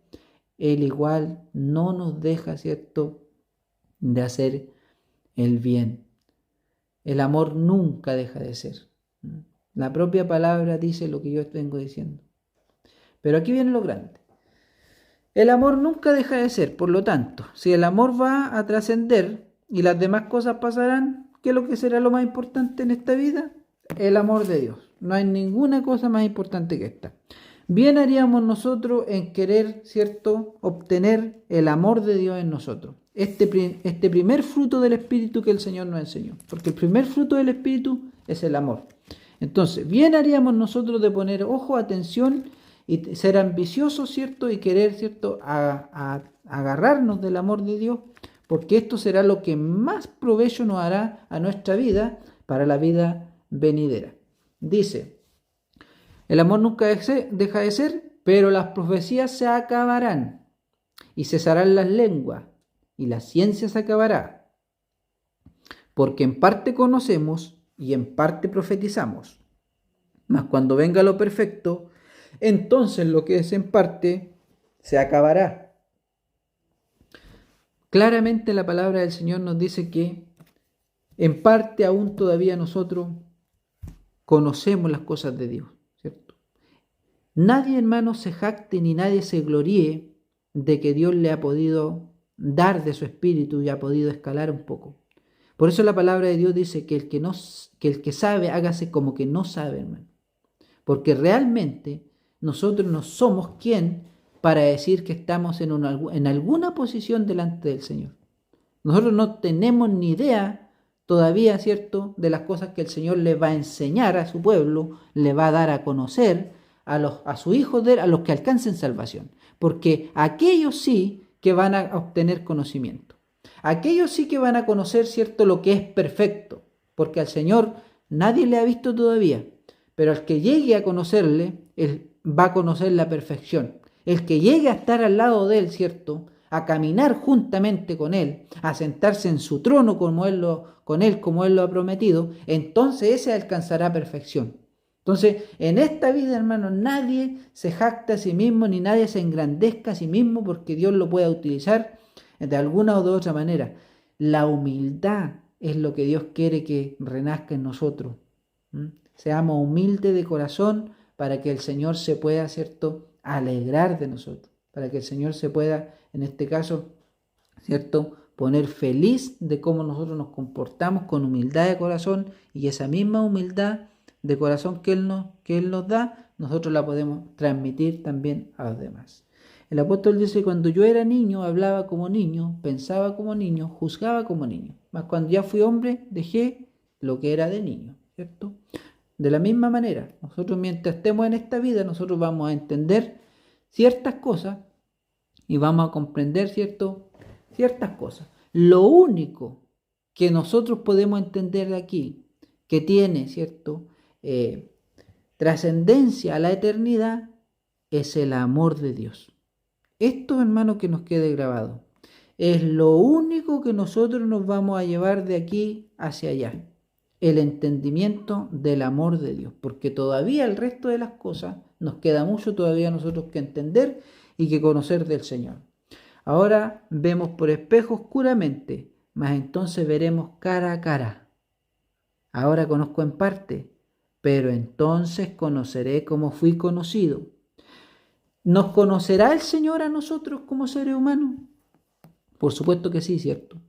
Él igual no nos deja, ¿cierto?, de hacer el bien. El amor nunca deja de ser. La propia palabra dice lo que yo vengo diciendo. Pero aquí viene lo grande. El amor nunca deja de ser, por lo tanto, si el amor va a trascender y las demás cosas pasarán, ¿qué es lo que será lo más importante en esta vida? El amor de Dios. No hay ninguna cosa más importante que esta. Bien haríamos nosotros en querer, ¿cierto?, obtener el amor de Dios en nosotros. Este primer fruto del Espíritu que el Señor nos enseñó. Porque el primer fruto del Espíritu es el amor. Entonces, bien haríamos nosotros de poner ojo, atención y ser ambiciosos, ¿cierto? Y querer, ¿cierto?, a agarrarnos del amor de Dios, porque esto será lo que más provecho nos hará a nuestra vida para la vida venidera. Dice, el amor nunca deja de ser, pero las profecías se acabarán y cesarán las lenguas y la ciencia se acabará, porque en parte conocemos y en parte profetizamos. Mas cuando venga lo perfecto, entonces lo que es en parte se acabará. Claramente la palabra del Señor nos dice que en parte aún todavía nosotros conocemos las cosas de Dios, ¿cierto? Nadie, hermano, se jacte ni nadie se gloríe de que Dios le ha podido dar de su espíritu y ha podido escalar un poco. Por eso la palabra de Dios dice que el que sabe, hágase como que no sabe, hermano. Porque realmente nosotros no somos quien para decir que estamos en alguna posición delante del Señor. Nosotros no tenemos ni idea todavía, ¿cierto?, de las cosas que el Señor le va a enseñar a su pueblo, le va a dar a conocer a sus hijos de él, a los que alcancen salvación. Porque aquellos sí que van a obtener conocimiento. Aquellos sí que van a conocer, ¿cierto?, lo que es perfecto. Porque al Señor nadie le ha visto todavía. Pero al que llegue a conocerle, él va a conocer la perfección. El que llegue a estar al lado de él, ¿cierto?, a caminar juntamente con él, a sentarse en su trono como él lo ha prometido, entonces ese alcanzará perfección. Entonces, en esta vida, hermano, nadie se jacta a sí mismo, ni nadie se engrandezca a sí mismo porque Dios lo pueda utilizar de alguna o de otra manera. La humildad es lo que Dios quiere que renazca en nosotros. Seamos humildes de corazón para que el Señor se pueda, ¿cierto?, alegrar de nosotros, para que el Señor se pueda, en este caso, ¿cierto?, poner feliz de cómo nosotros nos comportamos con humildad de corazón, y esa misma humildad de corazón que Él nos da, nosotros la podemos transmitir también a los demás. El apóstol dice: cuando yo era niño, hablaba como niño, pensaba como niño, juzgaba como niño. Mas cuando ya fui hombre, dejé lo que era de niño, ¿cierto? De la misma manera, nosotros mientras estemos en esta vida, nosotros vamos a entender ciertas cosas y vamos a comprender, ¿cierto?, ciertas cosas. Lo único que nosotros podemos entender de aquí, que tiene, ¿cierto?, trascendencia a la eternidad, es el amor de Dios. Esto, hermano, que nos quede grabado. Es lo único que nosotros nos vamos a llevar de aquí hacia allá. El entendimiento del amor de Dios. Porque todavía el resto de las cosas nos queda mucho todavía nosotros que entender y que conocer del Señor. Ahora vemos por espejo oscuramente, mas entonces veremos cara a cara. Ahora conozco en parte, pero entonces conoceré como fui conocido. ¿Nos conocerá el Señor a nosotros como seres humanos? Por supuesto que sí, ¿cierto?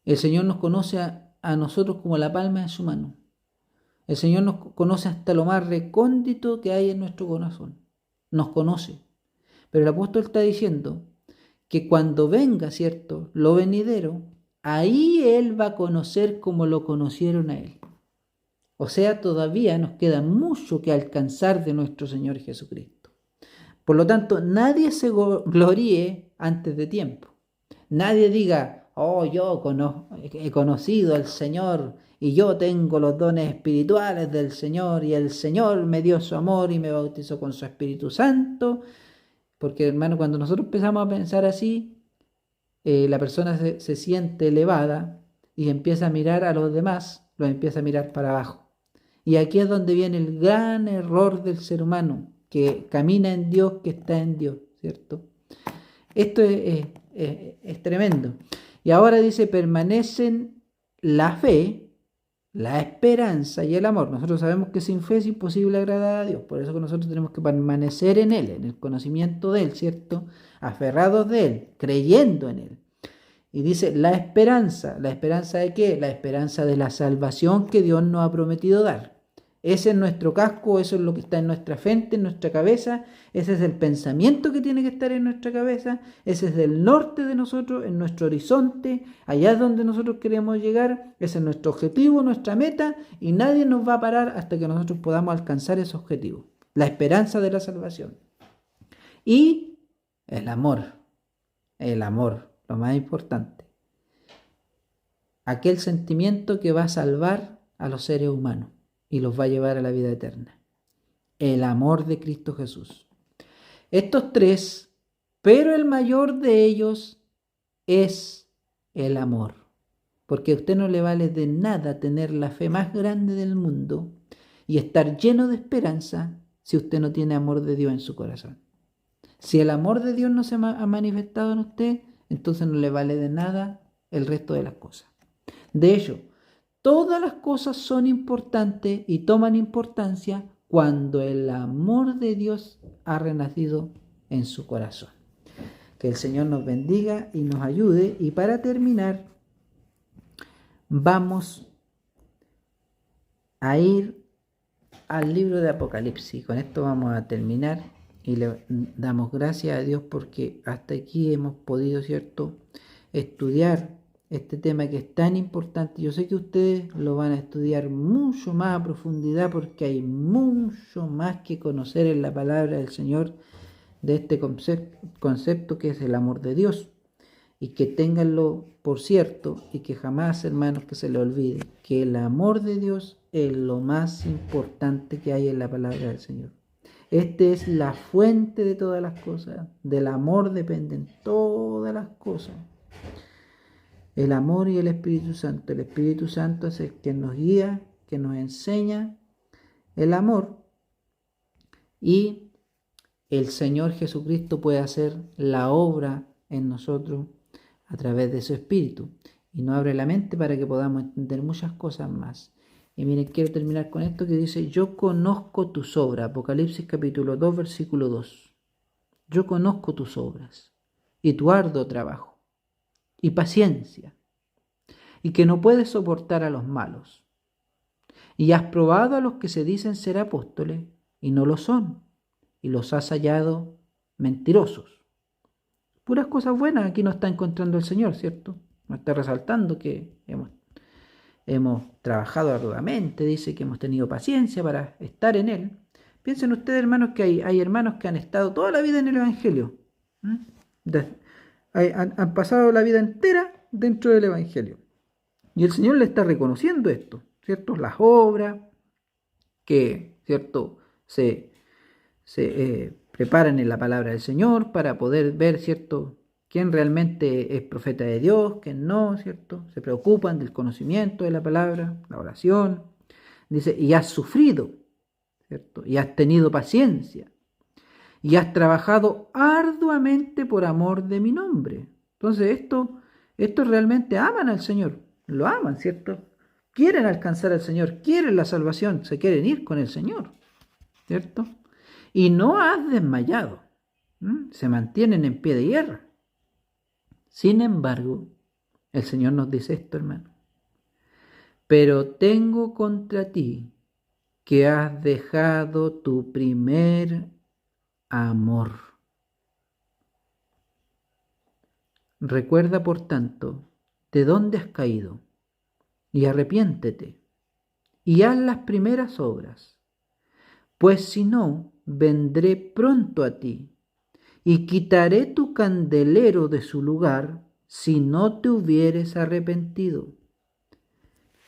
El Señor nos conoce a nosotros como la palma de su mano. El Señor nos conoce hasta lo más recóndito que hay en nuestro corazón. Nos conoce. Pero el apóstol está diciendo que cuando venga, ¿cierto?, lo venidero, ahí Él va a conocer como lo conocieron a Él. O sea, todavía nos queda mucho que alcanzar de nuestro Señor Jesucristo. Por lo tanto, nadie se gloríe antes de tiempo. Nadie diga: oh, yo he conocido al Señor y yo tengo los dones espirituales del Señor y el Señor me dio su amor y me bautizó con su Espíritu Santo. Porque, hermano, cuando nosotros empezamos a pensar así, la persona se siente elevada y empieza a mirar a los demás, los empieza a mirar para abajo. Y aquí es donde viene el gran error del ser humano, que camina en Dios, que está en Dios, ¿cierto? Esto es tremendo. Y ahora dice: permanecen la fe, la esperanza y el amor. Nosotros sabemos que sin fe es imposible agradar a Dios. Por eso que nosotros tenemos que permanecer en Él, en el conocimiento de Él, ¿cierto? Aferrados de Él, creyendo en Él. Y dice la esperanza. ¿La esperanza de qué? La esperanza de la salvación que Dios nos ha prometido dar. Ese es nuestro casco, eso es lo que está en nuestra frente, en nuestra cabeza. Ese es el pensamiento que tiene que estar en nuestra cabeza. Ese es el norte de nosotros, en nuestro horizonte. Allá es donde nosotros queremos llegar. Ese es nuestro objetivo, nuestra meta. Y nadie nos va a parar hasta que nosotros podamos alcanzar ese objetivo. La esperanza de la salvación. Y el amor, lo más importante. Aquel sentimiento que va a salvar a los seres humanos y los va a llevar a la vida eterna. El amor de Cristo Jesús. Estos tres, pero el mayor de ellos es el amor. Porque a usted no le vale de nada tener la fe más grande del mundo y estar lleno de esperanza si usted no tiene amor de Dios en su corazón. Si el amor de Dios no se ha manifestado en usted, entonces no le vale de nada el resto de las cosas. De hecho, todas las cosas son importantes y toman importancia cuando el amor de Dios ha renacido en su corazón. Que el Señor nos bendiga y nos ayude. Y para terminar, vamos a ir al libro de Apocalipsis. Con esto vamos a terminar y le damos gracias a Dios porque hasta aquí hemos podido, ¿cierto?, estudiar este tema que es tan importante. Yo sé que ustedes lo van a estudiar mucho más a profundidad porque hay mucho más que conocer en la palabra del Señor de este concepto que es el amor de Dios. Y que ténganlo por cierto y que jamás, hermanos, que se le olvide que el amor de Dios es lo más importante que hay en la palabra del Señor. Este es la fuente de todas las cosas. Del amor dependen todas las cosas. El amor y el Espíritu Santo. El Espíritu Santo es el que nos guía, que nos enseña el amor y el Señor Jesucristo puede hacer la obra en nosotros a través de su Espíritu y nos abre la mente para que podamos entender muchas cosas más. Y miren, quiero terminar con esto que dice: yo conozco tus obras, Apocalipsis capítulo 2, versículo 2. Yo conozco tus obras y tu arduo trabajo y paciencia, y que no puedes soportar a los malos, y has probado a los que se dicen ser apóstoles y no lo son, y los has hallado mentirosos. Puras cosas buenas aquí nos está encontrando el Señor, ¿cierto? Nos está resaltando que hemos trabajado arduamente, dice que hemos tenido paciencia para estar en Él. Piensen ustedes, hermanos, que hay hermanos que han estado toda la vida en el Evangelio. Han pasado la vida entera dentro del Evangelio. Y el Señor le está reconociendo esto, ¿cierto? Las obras que, ¿cierto?, se preparan en la palabra del Señor para poder ver, ¿cierto?, quién realmente es profeta de Dios, quién no, ¿cierto? Se preocupan del conocimiento de la palabra, la oración. Dice, y has sufrido, ¿cierto? Y has tenido paciencia. Y has trabajado arduamente por amor de mi nombre. Entonces, estos realmente aman al Señor, lo aman, ¿cierto? Quieren alcanzar al Señor, quieren la salvación, se quieren ir con el Señor, ¿cierto? Y no has desmayado, se mantienen en pie de guerra. Sin embargo, el Señor nos dice esto, hermano: pero tengo contra ti que has dejado tu primer amor. Recuerda, por tanto, de dónde has caído, y arrepiéntete, y haz las primeras obras, pues si no, vendré pronto a ti, y quitaré tu candelero de su lugar si no te hubieres arrepentido.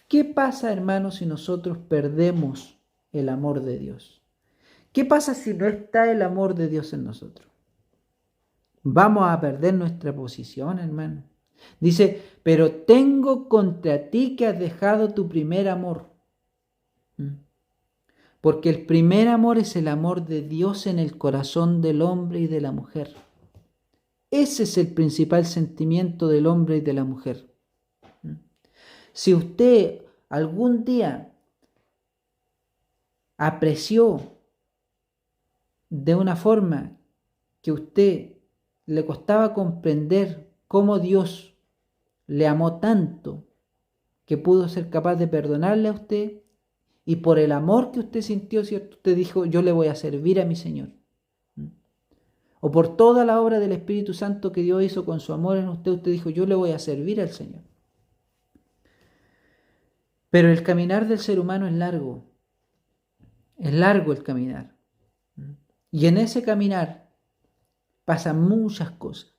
¿Qué pasa, hermanos, si nosotros perdemos el amor de Dios? ¿Qué pasa si no está el amor de Dios en nosotros? Vamos a perder nuestra posición, hermano. Dice, pero tengo contra ti que has dejado tu primer amor. Porque el primer amor es el amor de Dios en el corazón del hombre y de la mujer. Ese es el principal sentimiento del hombre y de la mujer. Si usted algún día apreció de una forma que a usted le costaba comprender cómo Dios le amó tanto que pudo ser capaz de perdonarle a usted, y por el amor que usted sintió, ¿cierto?, usted dijo, yo le voy a servir a mi Señor. O por toda la obra del Espíritu Santo que Dios hizo con su amor en usted, usted dijo, yo le voy a servir al Señor. Pero el caminar del ser humano es largo el caminar. Y en ese caminar pasan muchas cosas.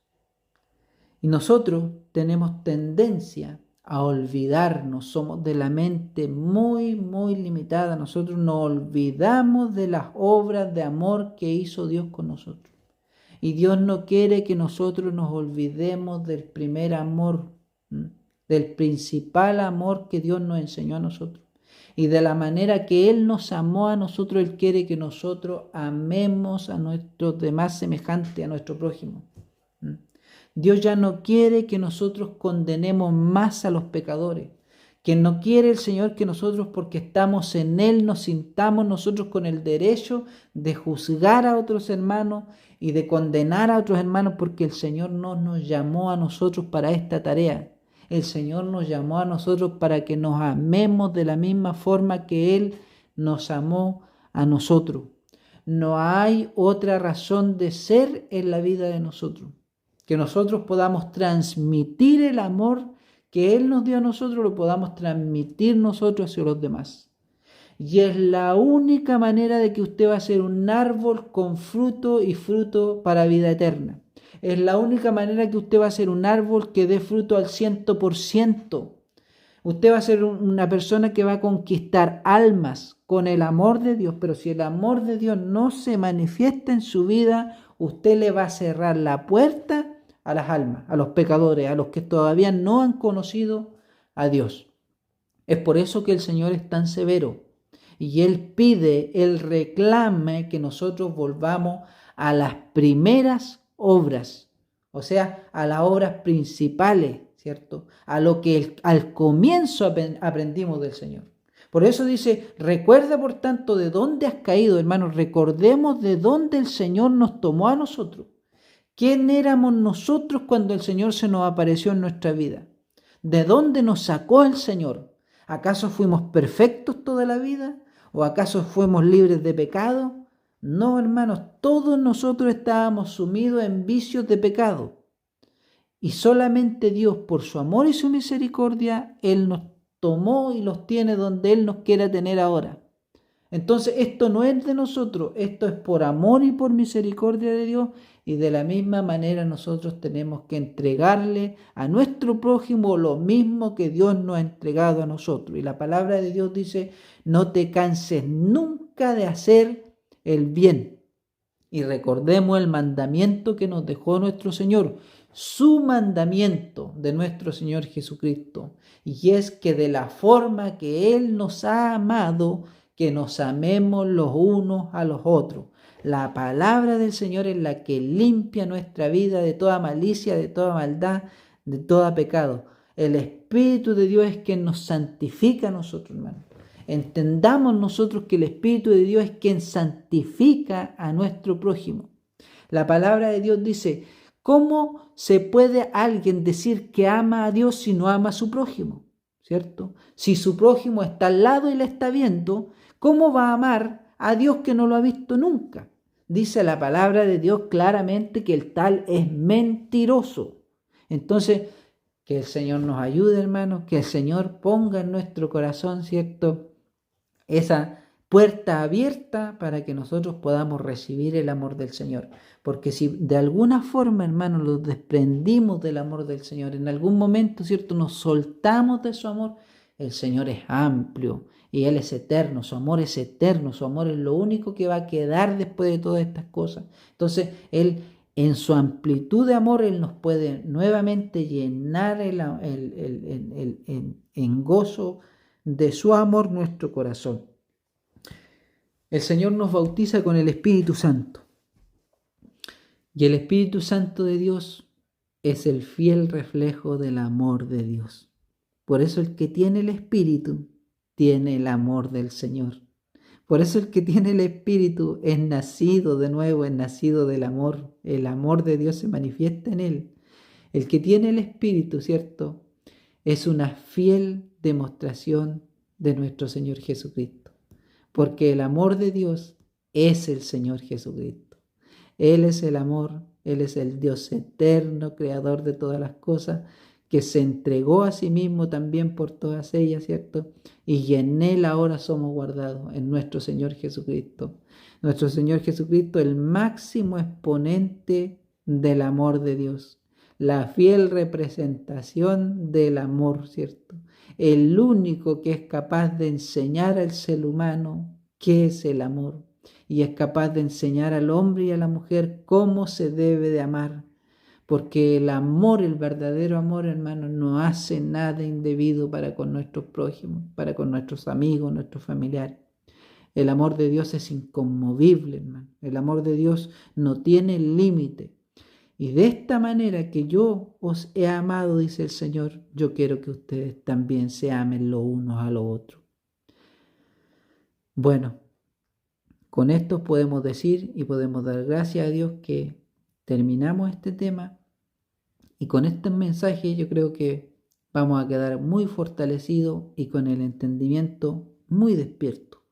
Y nosotros tenemos tendencia a olvidarnos, somos de la mente muy, muy limitada. Nosotros nos olvidamos de las obras de amor que hizo Dios con nosotros. Y Dios no quiere que nosotros nos olvidemos del primer amor, del principal amor que Dios nos enseñó a nosotros. Y de la manera que Él nos amó a nosotros, Él quiere que nosotros amemos a nuestros demás semejantes, a nuestro prójimo. Dios ya no quiere que nosotros condenemos más a los pecadores, que no quiere el Señor que nosotros, porque estamos en Él, nos sintamos nosotros con el derecho de juzgar a otros hermanos y de condenar a otros hermanos, porque el Señor no nos llamó a nosotros para esta tarea. El Señor nos llamó a nosotros para que nos amemos de la misma forma que Él nos amó a nosotros. No hay otra razón de ser en la vida de nosotros. Que nosotros podamos transmitir el amor que Él nos dio a nosotros, lo podamos transmitir nosotros hacia los demás. Y es la única manera de que usted va a ser un árbol con fruto y fruto para vida eterna. Es la única manera que usted va a ser un árbol que dé fruto al 100%. Usted va a ser una persona que va a conquistar almas con el amor de Dios, pero si el amor de Dios no se manifiesta en su vida, usted le va a cerrar la puerta a las almas, a los pecadores, a los que todavía no han conocido a Dios. Es por eso que el Señor es tan severo. Y Él pide, Él reclama que nosotros volvamos a las primeras obras, o sea, a las obras principales, ¿cierto? A lo que al comienzo aprendimos del Señor. Por eso dice, recuerda por tanto de dónde has caído, hermanos, recordemos de dónde el Señor nos tomó a nosotros. ¿Quién éramos nosotros cuando el Señor se nos apareció en nuestra vida? ¿De dónde nos sacó el Señor? ¿Acaso fuimos perfectos toda la vida? ¿O acaso fuimos libres de pecado? No, hermanos, todos nosotros estábamos sumidos en vicios de pecado. Y solamente Dios, por su amor y su misericordia, Él nos tomó y los tiene donde Él nos quiera tener ahora. Entonces esto no es de nosotros, esto es por amor y por misericordia de Dios, y de la misma manera nosotros tenemos que entregarle a nuestro prójimo lo mismo que Dios nos ha entregado a nosotros. Y la palabra de Dios dice, no te canses nunca de hacer el bien. Y recordemos el mandamiento que nos dejó nuestro Señor, su mandamiento de nuestro Señor Jesucristo, y es que de la forma que Él nos ha amado, que nos amemos los unos a los otros. La palabra del Señor es la que limpia nuestra vida de toda malicia, de toda maldad, de todo pecado. El Espíritu de Dios es quien nos santifica a nosotros, hermanos. Entendamos nosotros que el Espíritu de Dios es quien santifica a nuestro prójimo. La palabra de Dios dice, ¿cómo se puede alguien decir que ama a Dios si no ama a su prójimo? ¿Cierto? Si su prójimo está al lado y le está viendo, ¿cómo va a amar a Dios que no lo ha visto nunca? Dice la palabra de Dios claramente que el tal es mentiroso. Entonces, que el Señor nos ayude, hermanos, que el Señor ponga en nuestro corazón, ¿cierto?, esa puerta abierta para que nosotros podamos recibir el amor del Señor. Porque si de alguna forma, hermanos, nos desprendimos del amor del Señor, en algún momento, ¿cierto?, nos soltamos de su amor, el Señor es amplio y Él es eterno, su amor es eterno, su amor es lo único que va a quedar después de todas estas cosas. Entonces, Él, en su amplitud de amor, Él nos puede nuevamente llenar en gozo de su amor nuestro corazón. El Señor nos bautiza con el Espíritu Santo. Y el Espíritu Santo de Dios es el fiel reflejo del amor de Dios. Por eso el que tiene el Espíritu tiene el amor del Señor. Por eso el que tiene el Espíritu es nacido de nuevo, es nacido del amor. El amor de Dios se manifiesta en él. El que tiene el Espíritu, ¿cierto?, es una fiel demostración de nuestro Señor Jesucristo. Porque el amor de Dios es el Señor Jesucristo. Él es el amor, Él es el Dios eterno, creador de todas las cosas, que se entregó a sí mismo también por todas ellas, ¿cierto? Y en Él ahora somos guardados, en nuestro Señor Jesucristo. Nuestro Señor Jesucristo, el máximo exponente del amor de Dios, la fiel representación del amor, ¿cierto? El único que es capaz de enseñar al ser humano qué es el amor, y es capaz de enseñar al hombre y a la mujer cómo se debe de amar. Porque el amor, el verdadero amor, hermano, no hace nada indebido para con nuestros prójimos, para con nuestros amigos, nuestros familiares. El amor de Dios es inconmovible, hermano. El amor de Dios no tiene límite. Y de esta manera que yo os he amado, dice el Señor, yo quiero que ustedes también se amen los unos a los otros. Bueno, con esto podemos decir y podemos dar gracias a Dios que terminamos este tema, y con este mensaje yo creo que vamos a quedar muy fortalecidos y con el entendimiento muy despierto,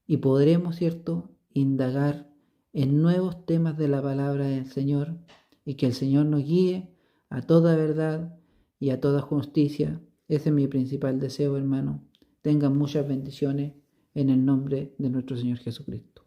y podremos, ¿cierto?, indagar en nuevos temas de la palabra del Señor, y que el Señor nos guíe a toda verdad y a toda justicia. Ese es mi principal deseo, hermano. Tengan muchas bendiciones en el nombre de nuestro Señor Jesucristo.